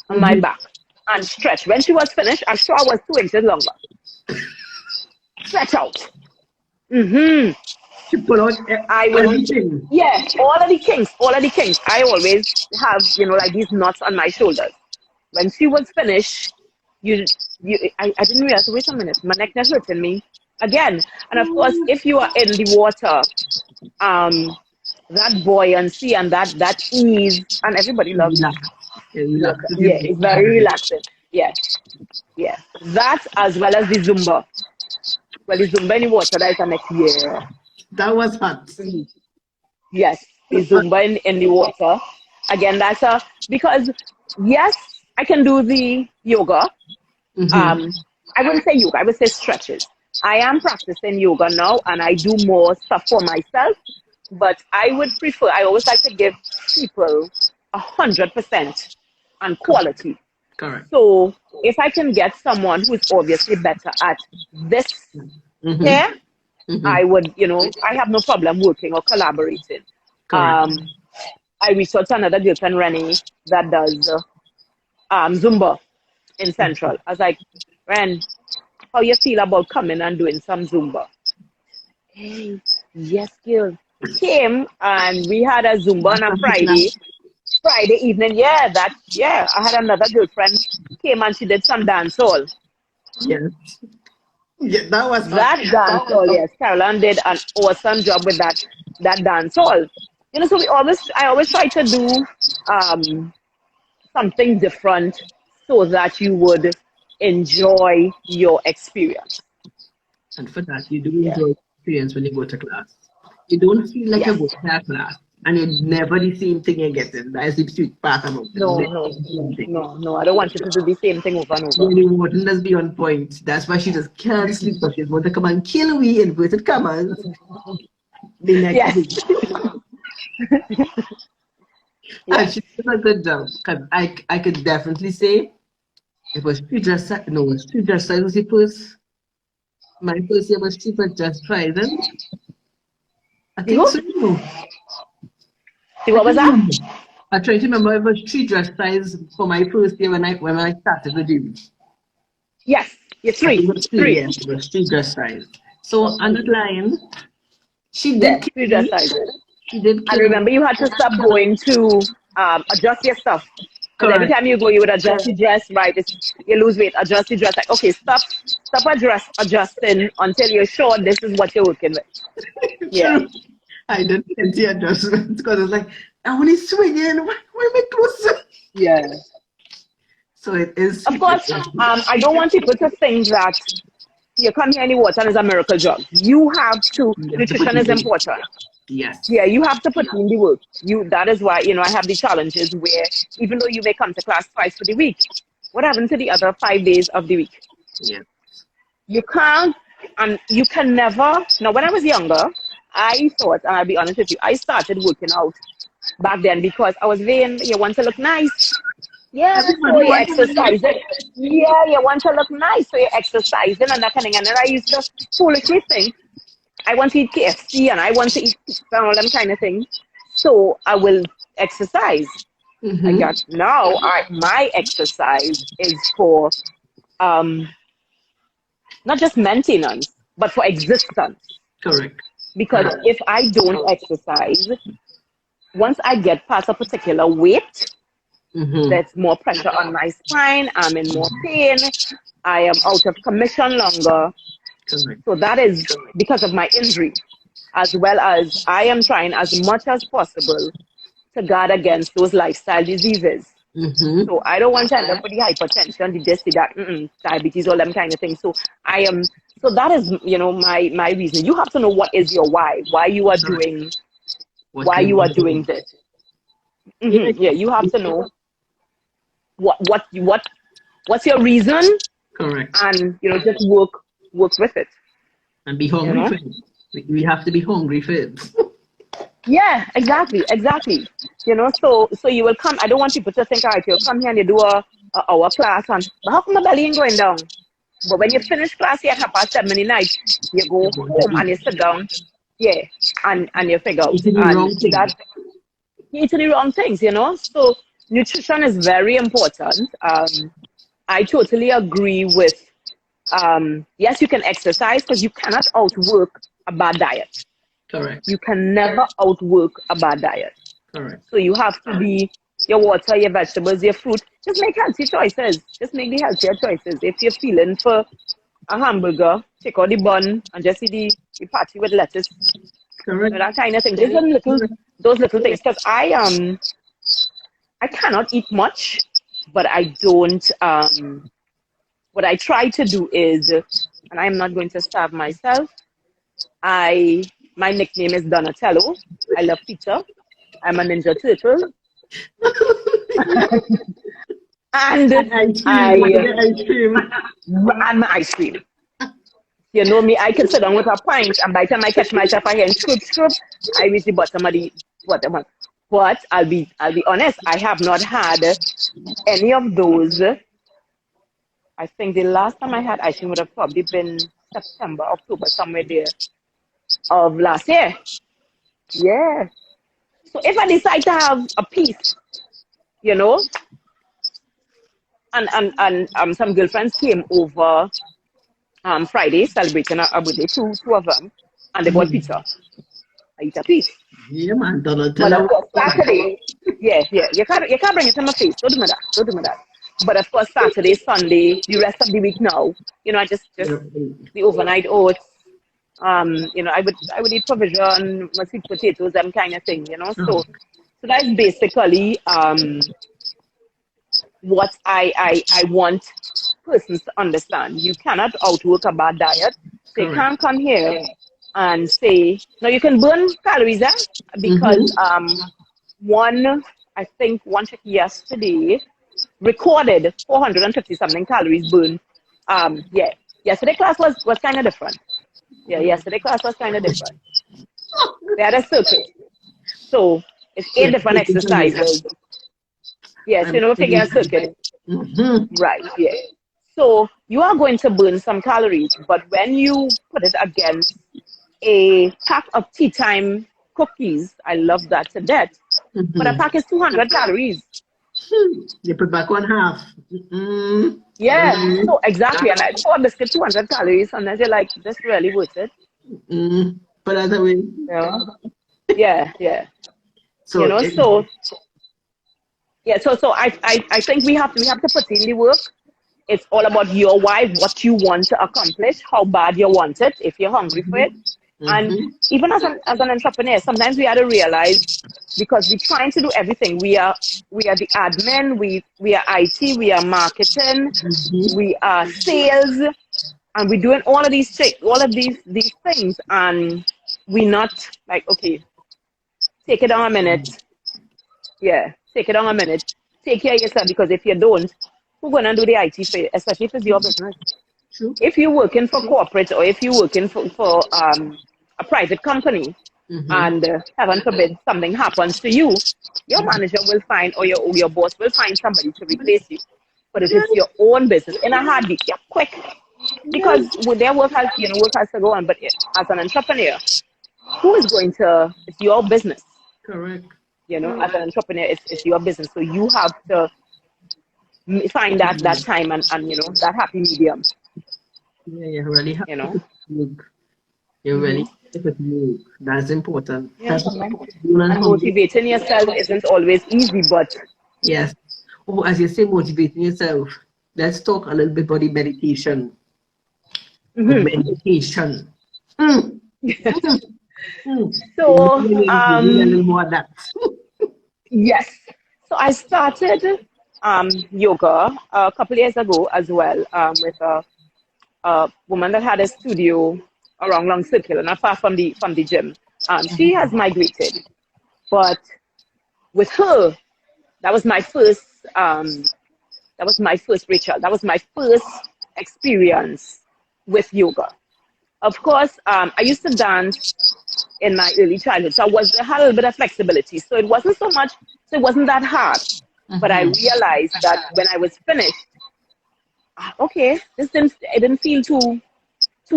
On my back. And stretch. When she was finished, I saw I was 2 inches longer. Stretch out. She pull out everything. Yeah, all of the kinks. I always have, you know, like these knots on my shoulders. When she was finished, I didn't realize, wait a minute, my neck is hurting me again. And of course, if you are in the water, that buoyancy and that ease, and everybody loves it. Yeah, it's very relaxing. Yeah. That, as well as the Zumba. Well, the Zumba in the water, that is the next year. That was hot. Yes, the Zumba in the water. Again, because yes, I can do the yoga. I wouldn't say yoga, I would say stretches. I am practicing yoga now, and I do more stuff for myself, but I would prefer, I always like to give people 100% and quality. Correct. So if I can get someone who's obviously better at this here, I would, you know, I have no problem working or collaborating. I reached out to another girlfriend, Rennie, that does Zumba in Central. I was like, "Ren, how you feel about coming and doing some Zumba?" "Hey, yes, girl." Came, and we had a Zumba on a Friday evening. Yeah, I had another girlfriend came, and she did some dance hall. Yes. Yeah, that was That dance hall, yes. Caroline did an awesome job with that dance hall. You know, so I always try to do something different so that you would enjoy your experience. And for that, you do enjoy the experience when you go to class. You don't feel like you're going to a class, and it's never the same thing you're getting. That is the sweet part about it. No, I don't want you to do the same thing over and over. The warden does be on point. That's why she just can't sleep, because she's going to come and kill we, inverted commas, the next week. And she did a good job, because I could definitely say it was street dress size. No, street dress size was the first. My first year was street dress size. I think so. See, what was that? I try to remember, it was street dress size for my first year when I started the gym. Yes, it's three. Yes, it was street dress size. So on that line, she did street dress size. She did. I remember you had to stop going to adjust your stuff. Because every time you go, you would adjust your dress, right? You lose weight, adjust your dress. Like, okay, stop adjusting until you're sure this is what you're working with. Yeah. I did plenty adjustments, because it's like, I want to swing in. Why am I closer? Yeah. So it is. Of course, I don't want people to think that you come here and you water is a miracle drug. You have to, You have to put nutrition is in. important. Yes. Yeah, you have to put in the work. That is why, I have the challenges where even though you may come to class twice for the week, what happened to the other 5 days of the week? Yeah. You can't, and you can never. Now, when I was younger, I thought, and I'll be honest with you, I started working out back then because I was vain. You want to look nice. Yeah, so Everybody you're wants to know. exercising. Yeah, you want to look nice, so you're exercising and that kind of thing. And then I used to foolishly think, I want to eat KFC and I want to eat pizza and all them kind of things. So I will exercise. I Mm-hmm. got now my exercise is for not just maintenance, but for existence. Correct. Because if I don't exercise, once I get past a particular weight, Mm-hmm. there's more pressure on my spine, I'm in more pain, I am out of commission longer. Correct. So that is because of my injury, as well as I am trying as much as possible to guard against those lifestyle diseases. Mm-hmm. So I don't want to end up with the hypertension, the this, the that, diabetes, all them kind of things. So so that is, my reason. You have to know what is your why you are doing, What you're doing. this. Yeah. Yeah, you have to know what's your reason, Correct. and just work with it. And be hungry know? for it. We have to be hungry for it. Yeah, exactly. So you will come. I don't want people to think, all right, you'll come here and you do a hour class, and but how come my belly ain't going down? But when you finish class here at 7:30 in the night, you go home and you sit down, yeah, and you figure out, Eating the wrong thing. that you're eating the wrong things, So nutrition is very important. I totally agree with. Yes, you can exercise because you cannot outwork a bad diet. Correct. You can never outwork a bad diet. Correct. So you have to be your water, your vegetables, your fruit. Just make healthy choices. Just make the healthier choices. If you're feeling for a hamburger, take out the bun and just see the patty with lettuce. Correct. That kind of thing. Those little things. Because I cannot eat much, but I don't. What I try to do is, and I'm not going to starve myself. My nickname is Donatello. I love pizza. I'm a Ninja Turtle. And Ice cream. And my ice cream. You know me, I can sit down with a pint, and by the time I catch myself again, scoop, I reach the bottom of the bottom. But I'll be honest, I have not had any of those. I think the last time I had ice cream would have probably been September, October, somewhere there of last year. Yeah. So if I decide to have a piece, and some girlfriends came over Friday celebrating a birthday, two of them, and they bought pizza. I eat a piece. Yeah, man. But of course, Saturday, yeah, you can't bring it to my face. Don't do me that. But of course, Saturday, Sunday, the rest of the week now, I just the overnight oats. I would eat provision, sweet potatoes, them kind of thing, So that's basically what I want persons to understand. You cannot outwork a bad diet. So you can't come here and say, no, you can burn calories, because I think one check yesterday recorded 450 something calories burned. Yesterday class was kind of different. Yeah, yesterday class was kind of different. They had a circuit. So it's 8 different exercises. Yes, figure a circuit. Right, yeah. So you are going to burn some calories, but when you put it against a pack of tea time cookies, I love that to death, but a pack is 200 calories. You put back one half. Yeah, so exactly. And I pour a biscuit 200 calories, and then you're like, this really worth it. But that's the way. Yeah. So I think we have to put in the work. It's all about your why, what you want to accomplish, how bad you want it, if you're hungry for it. And even as an entrepreneur, sometimes we have to realize, because we're trying to do everything. We are the admin, we are IT, we are marketing, we are sales. and we're doing all of these things, and we not like, okay, take it down a minute. Yeah, take it down a minute. Take care of yourself, because if you don't, who's gonna do the IT for you, especially if it's your business? True. If you're working for corporate, or if you're working for a private company, Mm-hmm. and heaven forbid something happens to you, your manager will find, or your boss will find somebody to replace you. But if it's your own business, in a heartbeat, yeah, quick, because with their work has to go on. But as an entrepreneur, who is going to? It's your business. Correct. As an entrepreneur, it's your business. So you have to find that time, and that happy medium. Yeah, you really have You to know. work. You hmm really have to work. That's important. Yeah. That's what you learn And from me. motivating yourself isn't always easy, but Yes. Oh, as you say, motivating yourself. Let's talk a little bit about the meditation. mhm. Meditation. Mm, mm, mm. So Give me a little more of that. yes. So I started yoga a couple years ago as well, with a woman that had a studio around Long Circle, not far from the gym. She has migrated, but with her, that was my first. That was my first ritual. That was my first experience with yoga. Of course, I used to dance in my early childhood, so I had a little bit of flexibility. So it wasn't so much. So it wasn't that hard. But I Mm-hmm. realized that when I was finished, okay, it didn't feel too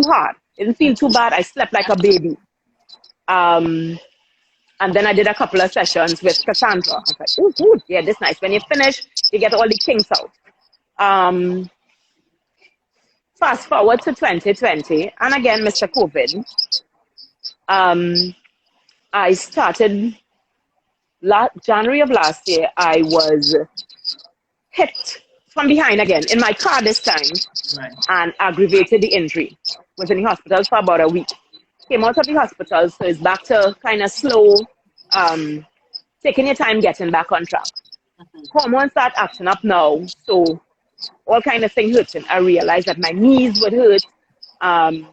hard. It didn't feel too bad. I slept like a baby. Um, and then I did a couple of sessions with Cassandra. I was like, oh, good. Yeah, this nice. When you finish, you get all the kinks out. Um, Fast forward to 2020, and again, Mr. COVID. Um, I started January of last year. I was hit from behind again in my car this time, Right. and aggravated the injury. Was in the hospital for about a week. Came out of the hospital, so it's back to kind of slow, um, taking your time getting back on track. Hormones start acting up now, so all kind of things hurting. I realized that my knees would hurt. Um,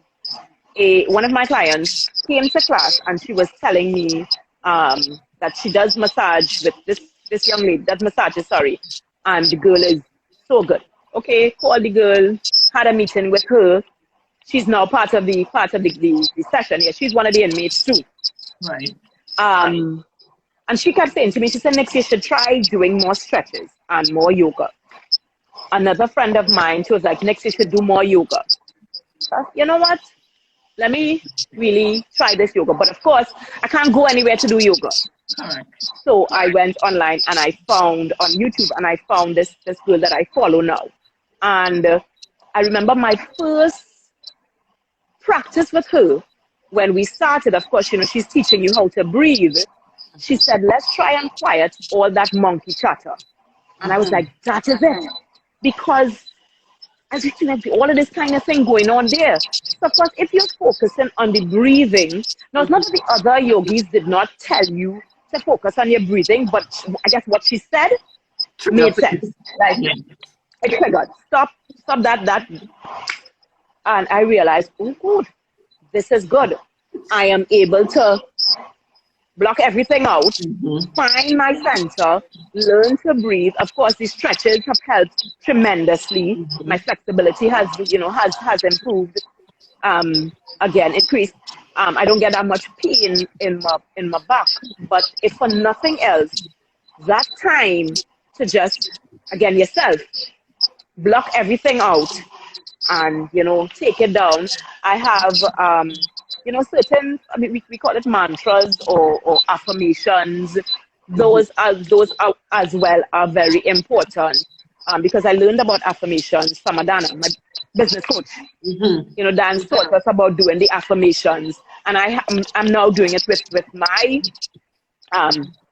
One of my clients came to class, and she was telling me that she does massage with this young lady does massages, sorry, and the girl is so good. Okay, called the girl, had a meeting with her. She's now part of the session. Yeah, she's one of the inmates too. Right. Um, and she kept saying to me, she said, next you should try doing more stretches and more yoga. Another friend of mine, she was like, next you should do more yoga. You know what? Let me really try this yoga. But of course, I can't go anywhere to do yoga. Correct. So I went online, and I found on YouTube, and I found this girl that I follow now. And I remember my first practice with her when we started. Of course, she's teaching you how to breathe. She said, let's try and quiet all that monkey chatter. And I was like, that is it. Because as you can see, all of this kind of thing going on there. So of course, if you're focusing on the breathing, now it's not that the other yogis did not tell you to focus on your breathing, but I guess what she said made sense. Like, it triggered. Stop that. And I realized, oh good, this is good. I am able to block everything out, find my center, learn to breathe. Of course, the stretches have helped tremendously. My flexibility has improved. Again, increased. I don't get that much pain in my back, but if for nothing else, that time to just again yourself block everything out and take it down. I have certain, I mean, we call it mantras or affirmations. Those are as well are very important, because I learned about affirmations from Adana, my business coach. Dan taught us about doing the affirmations, and I'm now doing it with my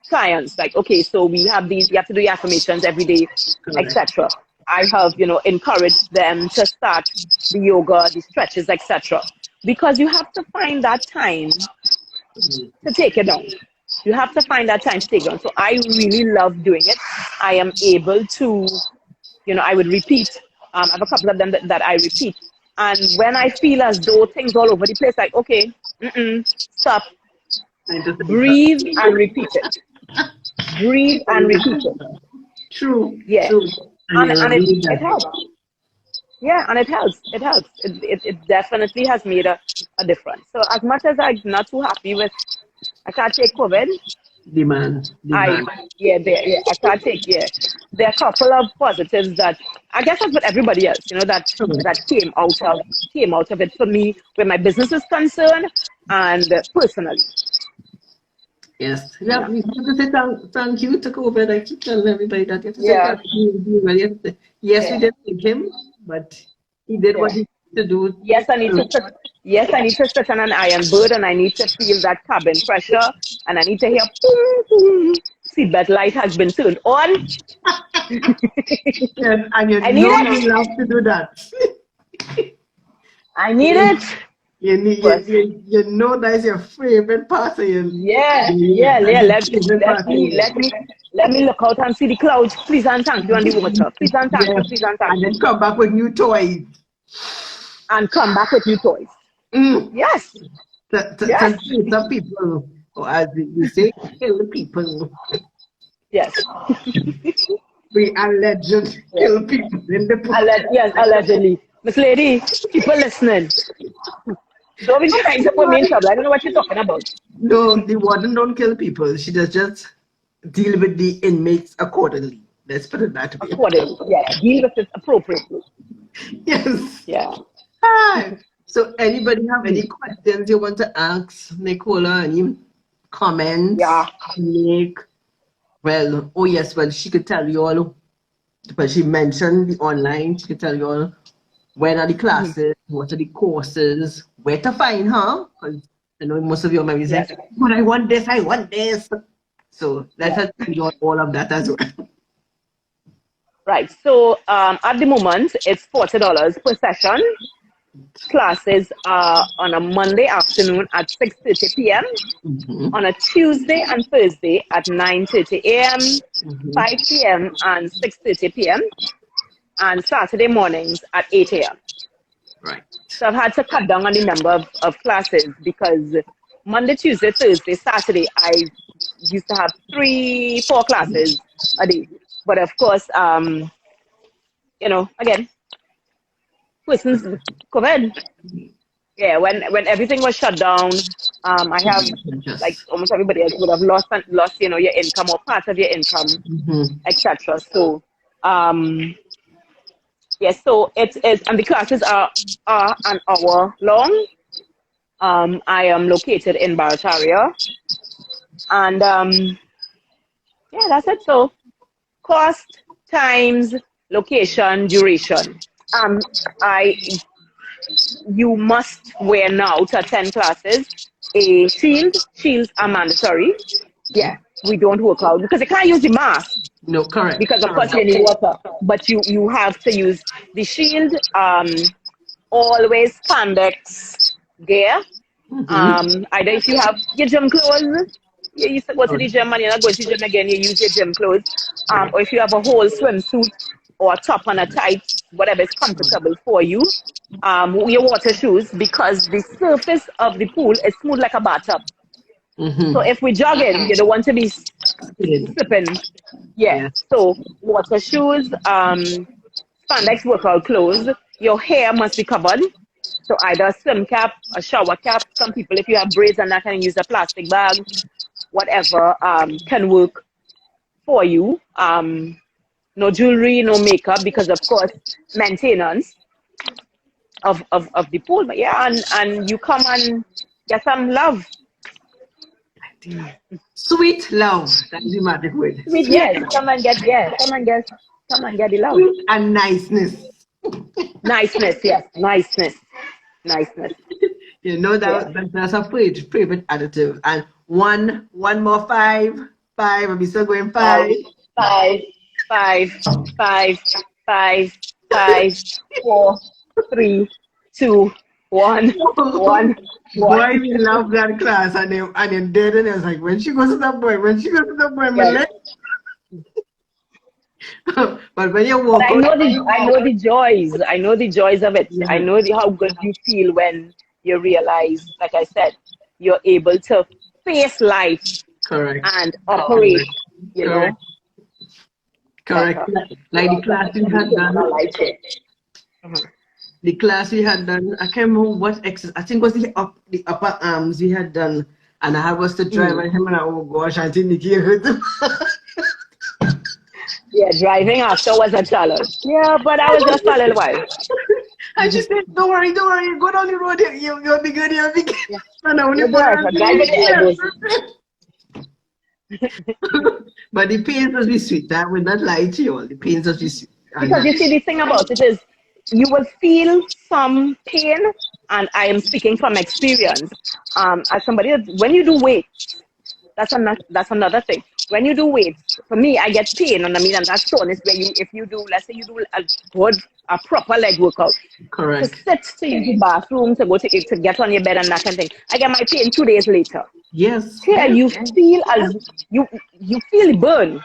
clients. Like, okay, so we have these, you have to do your affirmations every day, etc. I have, encouraged them to start the yoga, the stretches, etc. Because you have to find that time to take it down. You have to find that time to take it down. So I really love doing it. I am able to, I would repeat. I have a couple of them that I repeat And when I feel as though things all over the place, like, okay, stop, And just like that. breathe and repeat it. Breathe and repeat it. True, Yeah. true. And you And need it that. helps. Yeah, and it helps. It helps. It definitely has made a difference. So as much as I'm not too happy with, I can't take COVID. Demand, I demand. yeah, I can't take There are a couple of positives that I guess that's what everybody else, that came out of it for me where my business is concerned and personally, Yes. you Yeah, know. we have to say thank you to COVID. I keep telling everybody that you have to say Yeah, thank you. Well, yes, we yeah, did thank him, but he did yeah. what he needed to do. Yes, I need to sit. Yes, I need to sit on an iron bird, and I need to feel that cabin pressure, and I need to hear boom, boom. Seatbelt light has been turned on. And you I need know you it. love to do that. I need it. But You know that's your favorite part of your yeah. that's your favorite Let part of me your let me let me look out and see the clouds. Please and thank you, and the water. Please and thank you. yes. Please and thank And you. then come back with new toys. And come back with new toys. Mm. Yes. To Yes. see some people, or as we say, kill people. Yes. We alleged Yeah. kill people in the book. Yes, allegedly. Miss Lady, people listening. Don't be trying to put me in trouble. I don't know what you're talking about. No, the warden don't kill people. She does just deal with the inmates accordingly. Let's put it that way. Accordingly. Yeah. Deal with it appropriately. Yes. Yeah. Hi. So, anybody have any questions you want to ask Nicola? Any Yeah. comments to make? Well, oh yes, well, she could tell you all, but she mentioned the online. She could tell you all when are the classes, what are the courses, where to find her. Because I know most of you might be saying, Yes. but I want this, I want this. So, let Yeah. her tell you all of that as well. Right. So at the moment, it's $40 per session. Classes are on a Monday afternoon at 6:30 p.m., Mhm, on a Tuesday and Thursday at 9:30 a.m., mhm. 5 p.m., and 6:30 p.m., and Saturday mornings at 8 a.m. Right. So I've had to cut down on the number of classes because Monday, Tuesday, Thursday, Saturday, I used to have 4 classes a day. But of course, again, persons COVID. Yeah, when everything was shut down, I have like Just. almost everybody else would have lost your income or part of your income, Mhm. etc. So um, yes, so it is, and the classes are an hour long. I am located in Barataria, and yeah, that's it. So cost, times, location, duration. Um, I You must wear now to attend classes a shield. Shields are mandatory. Yeah, we don't work out because you can't use the mask No, correct. because of course Correct. you need water. But you have to use the shield. Always spandex gear. Mm-hmm. Either if you have your gym clothes, you used to go to the gym and you're not going to the gym again, you use your gym clothes. Or if you have a whole swimsuit or a top and a tights, whatever is comfortable for you. Your water shoes because the surface of the pool is smooth like a bathtub. So Mm-hmm. if we jog in, you don't want to be Good. slipping. Yeah. Yeah. So water shoes, spandex workout clothes. Your hair must be covered. So either a swim cap, a shower cap. Some people, if you have braids and that, can use a plastic bag. Whatever can work for you. No jewelry, no makeup, because of course maintenance of the pool. But yeah, and you come and get some love. Sweet love. That is the magic word. Sweet, Sweet yes. Come and get the love. and niceness. Niceness, yes. Niceness. You know Yeah. that's a favorite additive. And one more five. Five. I'll be still going Five, five. five, five, five, five, five, four, three, two, one, one, one. Boy, we love that class. And then dead and I was like, when she goes to that boy, when she goes to that boy, my Yes. leg. But when you But walk out, I know the joys. I know the joys of it. I yeah, know how good you feel when you realize, like I said, you're able to face life correct, and operate, you know, correct, correct. better. So Like the I class we definitely had can done, like it. Mhm. the class we had done, I can't remember what exercise. I think it was the upper arms we had done, and I had was to drive Mm. and him and I, oh gosh, I think Nikki hurt him. Yeah, driving after was a challenge. Yeah, but I was just for a little while. And she said, don't worry, go down the road, you'll be good, you'll be good. Yeah, And I only you're put there. her So drive with the elbows. But the pains must be sweet. I will not lie to you all. The pains must be sweet. And Because you see, the thing about it is, you will feel some pain, and I am speaking from experience. As somebody that, when you do weights, that's another thing. When you do weights, for me, I get pain, and I mean, and that's soreness where you, if you do, let's say you do a proper leg workout, to correct. sit to use the bathroom, to go to get on your bed and that kind of thing, I get my pain 2 days later. Yes, Here, yes, you feel as you feel the burn,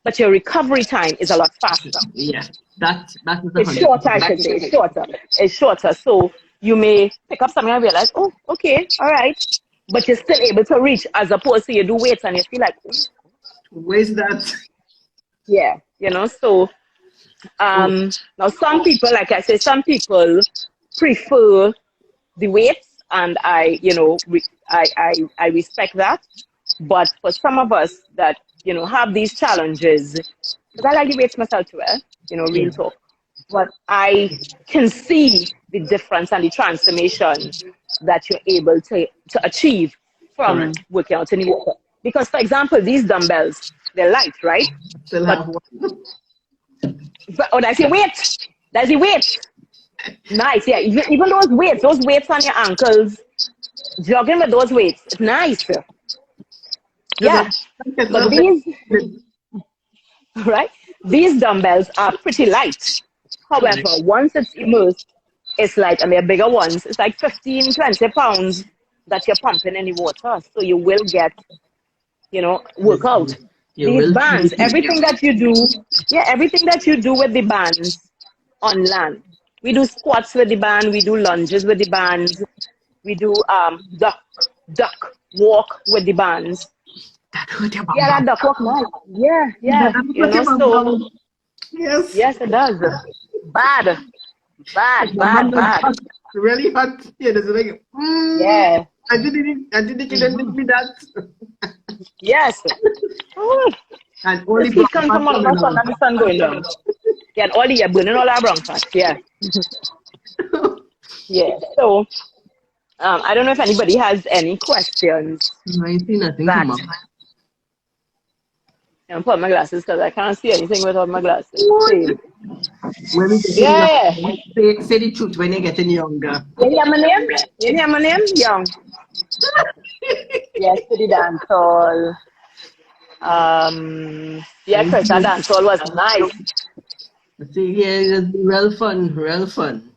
but your recovery time is a lot faster. yes. That is a It's hundred shorter, I percent. should say. It's shorter. It's shorter. So you may pick up something and realize, oh, okay, all right. But you're still able to reach, as opposed to you do weights and you feel like, "Oh, Where's that? yeah, you know." So Oh, now some people, like I say, some people prefer the weights, and I respect that. But for some of us that have these challenges, because I like the weights myself too, yeah, real talk. But I can see the difference and the transformation that you're able to achieve from correct. working out in the water. Because, for example, these dumbbells, they're light, right? Still But, have one. oh, that's your weight. That's the weight. Nice, yeah. Even those weights on your ankles, jogging with those weights, it's nice. Yes, Yeah. it's But not these, very right? These dumbbells are pretty light. However, correct. once it's immersed, it's like, and they're bigger ones, it's like 15, 20 pounds that you're pumping in the water. So you will get, Yes, workout. you These will feel bands, it. everything that you do with the bands on land. We do squats with the band, we do lunges with the bands, we do duck walk with the bands. That hurt your bum Yeah, that bum. duck walk nice. Yeah, That yeah. hurt your bum So bum. Yes. yes, it does. Bad, Your bad, bum bum bad, was bad. hot, really hot. Yeah, there's like, Yeah. I didn't you didn't me that. Yes. Ooh, And all this the heat brown comes fat from one of coming us and out. the sun going down. Yeah, and all the you're burning all our brown fat. Yeah. Yeah. So I don't know if anybody has any questions I ain't see nothing that come up. I'm putting my glasses because I can't see anything without my glasses. What? See. When we getting young, Yeah. say the truth when you're getting younger. You hear my name? You hear my name? Young. Yes, to the dance hall. Yeah, Chris, that dance hall was nice. See, yeah, it's real fun, real fun.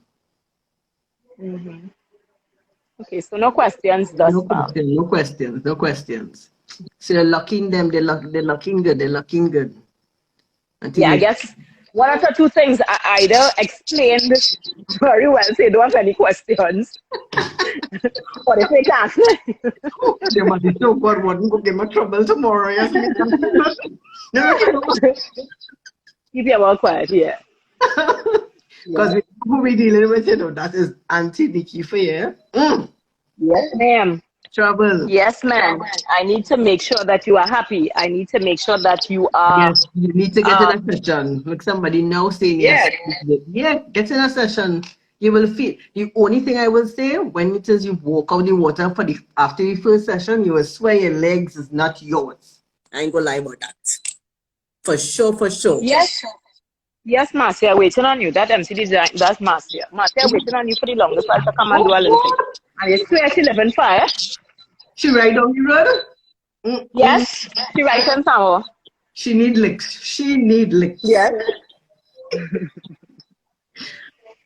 Okay, so no questions thus No far. questions, no questions, no questions. So they're locking them, they're looking good, they're looking good. Until Yeah, I you, guess one or two things I either explained very well, so you don't have any questions, or they take answer. they must be so God wouldn't go give me trouble tomorrow. Yes, me. No, Keep your mouth quiet, yeah. because Yeah. who we dealing with, that is Auntie Nikki for you. Yes, ma'am. Trouble. Yes, ma'am. I need to make sure that you are happy. I need to make sure that you are, Yes, you need to get in a um, session. Look, somebody now saying yeah. yes. Yeah, get in a session. You will feel. The only thing I will say when it is you walk out the water for the after the first session, you will swear your legs is not yours. I ain't gonna lie about that. For sure, for sure. Yes. Yes, Marcia, waiting on you. That MC design, that's Marcia. Marcia waiting on you for the longest while to come and do a little thing. What? And you swear she live in fire? She ride on the road. Yes. She writes in somewhere. She need licks. She need licks. Yes.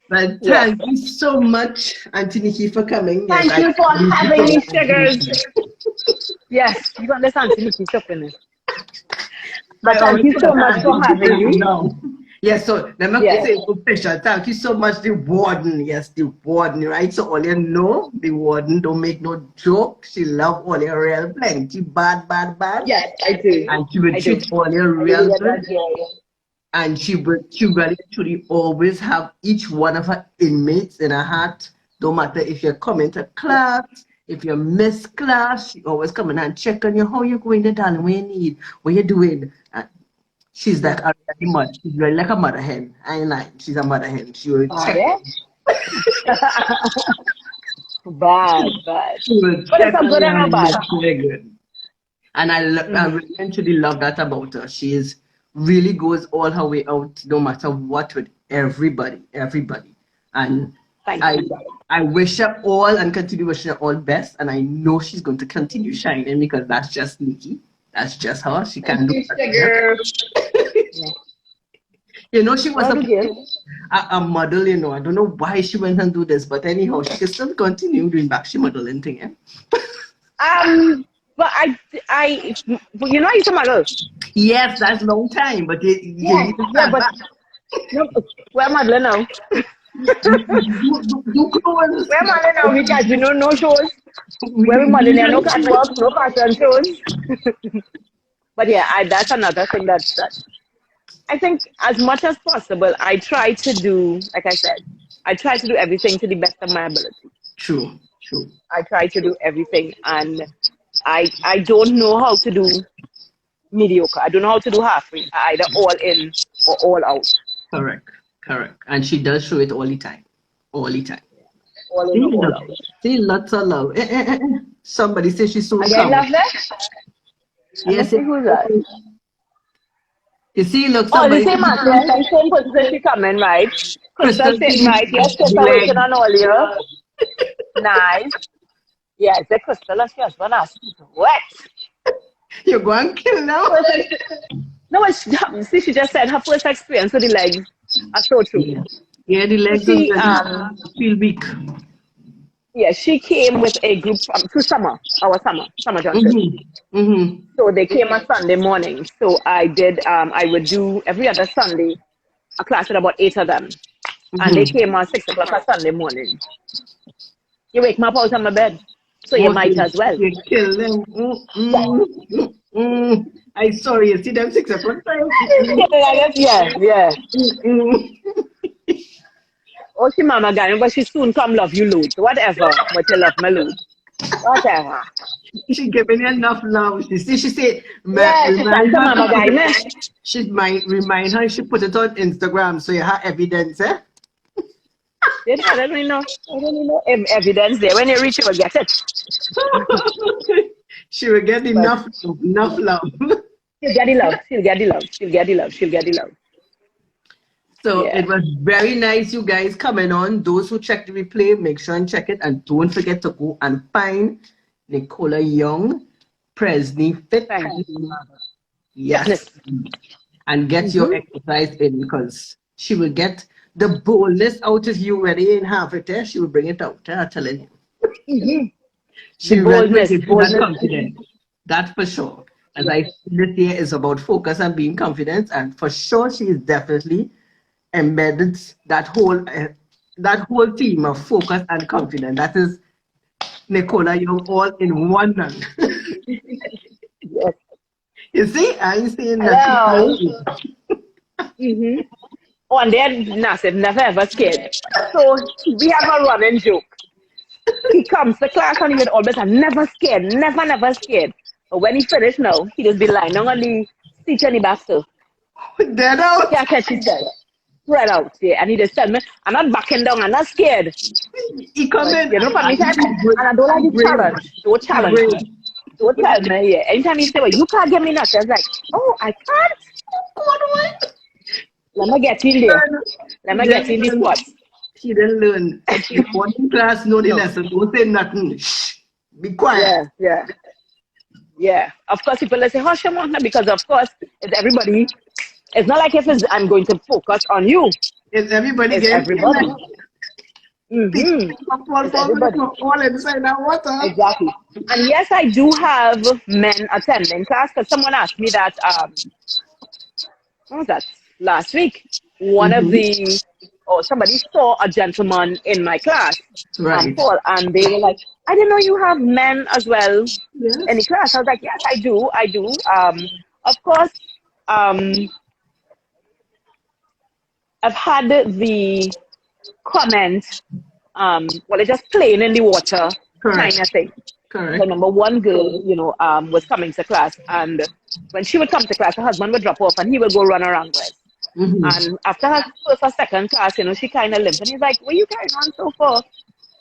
But Yes. thank you so much, Auntie Nikki, for coming. Yes, Thank I you for need to having come, me, Auntie sugars. Nikki. Yes, you got this Auntie Nikki shopping. But I thank always you say so that much I'm for going to having me. now. Yes, so let me Yeah. say official. Thank you so much, the warden. Yes, the warden, right? So all you know, the warden don't make no joke. She love all your real plenty. Bad, bad, bad. Yes, I do. And she will I do. treat all your I really real get good. that joy. And she really truly always have each one of her inmates in her heart. No matter if you're coming to class, if you miss class, she always come in and check on you. How you going there, darling? What you need? What you doing? And she's like a really mother. She's really like a mother hen. I ain't lying. She's a mother hen. She will Bad, check. eh? Bad, bad. She will But it's check a on good you and a and bad. make sure good. And I Mm-hmm. really actually love that about her. She is really goes all her way out, no matter what, with everybody, everybody. And Thank I you. I wish her all and continue wishing her all best. And I know she's going to continue shining because that's just Nikki. That's just her. She Thank can do you, nothing else. sugar. Yeah. You know, she was Well, again. a model, you know. I don't know why she went and do this, but anyhow, she can still continue doing back she modeling thing, yeah? But but you know, I used to model. Yes, that's long time, but you Yeah, need to yeah, start but back. no, we're modeling now. Do clothes. We're modeling now because we know no shows. Where we modeling, there are no catwalk, no fashion shows. But yeah, that's another thing that I think as much as possible, I try to do, like I said, I try to do everything to the best of my ability. True, true. I try to do everything, and I don't know how to do mediocre. I don't know how to do halfway, either all in or all out. Correct, correct. And she does show it all the time. All the time. All in See, or all look, out. see lots of love. Somebody says she's soon Again, coming. love that? Let me Yes, see who's that. you see, look, Oh, the somebody same answer, and same person that she coming, right? Crystal Crystal sitting right. Yes, the Crystal leg. waiting on all you. Nice. Yes, the Crystal and she husband asked what? You're going to kill now? No, see, she just said her first experience with the legs are so true. Yeah. Yeah, the So legs are she, really feel weak. yeah, she came with a group through summer junction. Mm-hmm. Mm-hmm. So they came on Sunday morning. So I would do every other Sunday a class with about 8 of them. And they Mm-hmm. came on 6 o'clock on Sunday morning. You wake me up out of my bed. So you Oh, might as well. you kill them. Yeah. I sorry, you see them 6 o'clock time. Yeah, yeah. Mm. Oh, she mama guy, but she soon come love you loads. Whatever, but you love me loads. Whatever. She giving you enough love. She see, she say, Yeah, she remind thank the her to mama put guy, it. man. She might remind her. She put it on Instagram so you have evidence, eh? I don't really know. I don't really know evidence there. When you reach, you will get it. She will get But enough love. she'll get the love. She'll get the love. She'll get the love. She'll get the love. So Yeah. it was very nice, you guys coming on. Those who check the replay, make sure and check it, and don't forget to go and find Nicola Young, PresNY Thank Fitness. you, mama. Yes, Fitness. and get your Mm-hmm. exercise in because she will get the boldness out of you when you ain't have it. Eh? She will bring it out. I'm telling you. Mm-hmm. The She really will boldness. give you that Boldness. confidence. That for sure. As Yeah. I said, this year is about focus and being confident, and for sure she is definitely embedded that whole theme of focus and confidence. That is Nicola Young all in one. Yes. You see, I ain't saying nothing. Hello. Mm-hmm. Oh, and then Nasib never ever scared. So we have a running joke. He comes to class and he would always say, never scared, never scared. But when he finished now, he just be lying down on the seat in the bathroom. Dead out. Can't catch himself. Spread out, yeah. And he just tell me, I'm not backing down, I'm not scared. He come But in you know, for me, and and I don't like the brave. challenge. Don't He challenge brave. me. Don't tell me, yeah. Anytime he say, well, you can't get me nothing, I was like, oh, I can't? What do I? Let me get in there. Let He me get didn't in the learn. spots. He didn't learn. The morning class know the No. lesson. Don't say nothing. Shh. Be quiet. Yeah, yeah. Yeah, of course, people will say, hush your mouth, because of course, it's everybody. It's not like if I'm going to focus on you. Is everybody It's getting everybody. killed? Mm-hmm. It's everybody. All inside that water. Exactly. And yes, I do have men attending class because someone asked me that what was that? Last week, one of the, or somebody saw a gentleman in my class, Right. Paul, and they were like, I didn't know you have men as well in the Yes. class. I was like, yes, I do. Of course, um, I've had the comment, well, it's just playing in the water kind Correct. of thing. I Correct. remember one girl, was coming to class, and when she would come to class, her husband would drop off, and he would go run around with. And after her first or second class, she kind of limped, and he's like, "Where you carrying on so far?"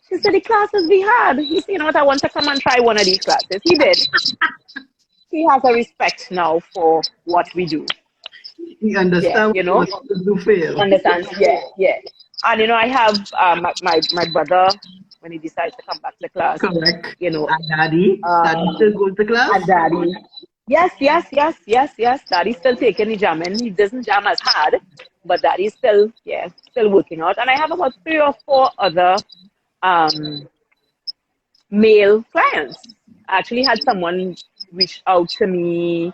She said, "The classes we had." He said, "You know what? I want to come and try one of these classes." He did. He has a respect now for what we do. You Yeah, understand what you feel. understands. Yeah, yeah. And I have my brother when he decides to come back to class. Correct. You know, And daddy still goes to class? and daddy. Yes. Daddy's still taking the jamming. He doesn't jam as hard, but daddy's still working out. And I have about 3 or 4 other um, male clients. I actually had someone reach out to me.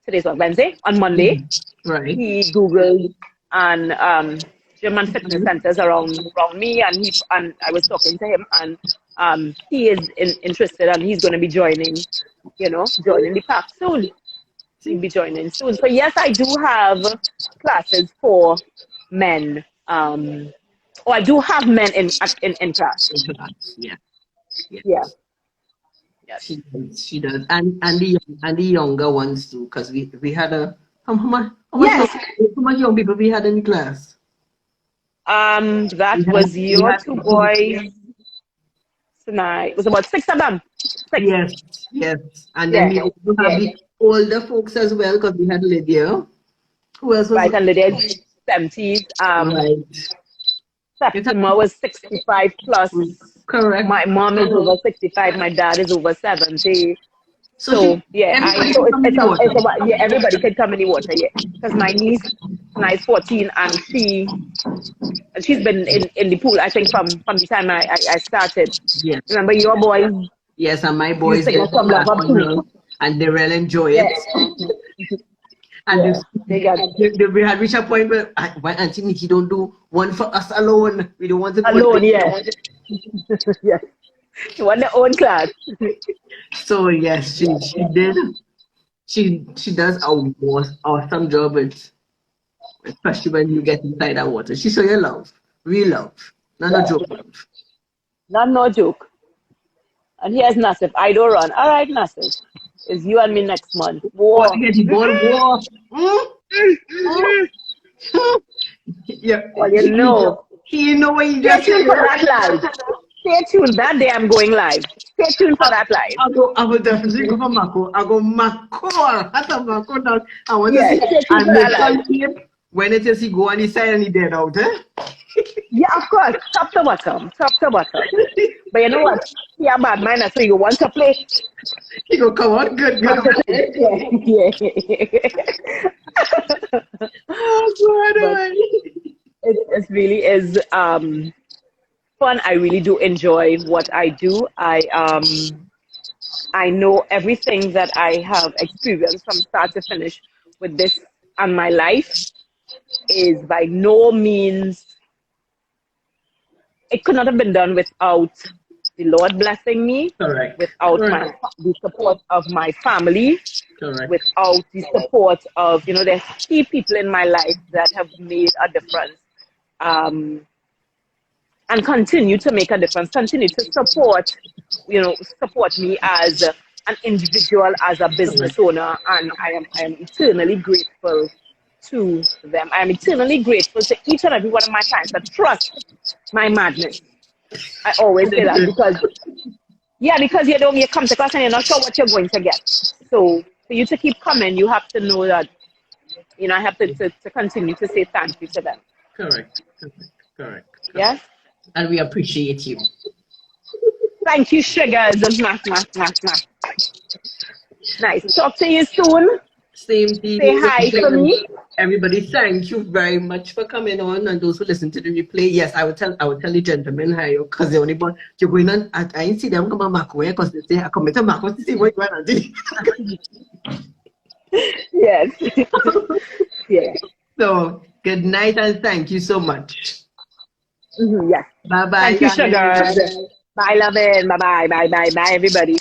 Today's what, Wednesday? On Monday, Right. he Googled and gym and fitness centers around me, and I was talking to him, and he is interested, and he's going to be joining the pack soon. He'll be joining soon. So yes, I do have classes for men. Or I do have men in class. In class. Yeah. Yeah. Yes. She does. And the younger ones too, because we had Yes. how much young people we had in class? That was your 2 boys tonight. It was about 6 of them. 6. Yes. And then Yeah. we also have the older folks as well, because we had Lydia. Who else was Right, and Lydia's 70s. right? Septima was 65 plus. Correct. My mom is over 65. My dad is over 70. So Everybody can come in the water. Yeah, because my niece now is 14, and she's been in the pool, I think, from the time I started. Yes. Remember your boys? Yes, and my boys get some love up to me. and they really enjoy it. And we had reached a point where why Auntie Nikki don't do one for us alone. We don't want to alone. Yeah. Yes. You want their own class. So yes, she did. She does a awesome job with, especially when you get inside that water. She show you love, real love, not no joke love. Not no joke. And here's Nassif. I don't run. All right, Nassif. It's you and me next month. War. War. Yeah. Well, you know. You know what you Stay just tuned for that live. Stay tuned. That day I'm going live. Stay tuned for that live. I will definitely go for Mako. I go Mako. I want to see. And when it is he go on his side and he dead out, Yeah, of course. Top to bottom. But you know what? Yeah, bad mind. So you want to play? He go, come on, good. Yeah. Oh, God. It really is fun. I really do enjoy what I do. I know everything that I have experienced from start to finish with this, and my life is by no means, it could not have been done without the Lord blessing me. Correct. Without the support of my family. Correct. Without the support of, there's key people in my life that have made a difference. And continue to make a difference, continue to support me as an individual, as a business owner, and I am eternally grateful to them. I am eternally grateful to each and every one of my clients that trust my madness. I always say that because you come to class and you're not sure what you're going to get. So for you to keep coming, you have to know that, I have to continue to say thank you to them. Correct. Yes? And we appreciate you. Thank you, sugars. Nice. Talk to you soon. Same to you. Say hi to me. Everybody, thank you very much for coming on, and those who listen to the replay. Yes, I would tell the gentlemen hi, because the only one you're going on. I ain't see them come on Mako because they say I come to Mako to see what you want to do. Yes. Yeah. So good night and thank you so much. Yes. Bye bye, Thank you, guys. sugars. Bye, loving. Bye, bye, bye, bye, bye, everybody.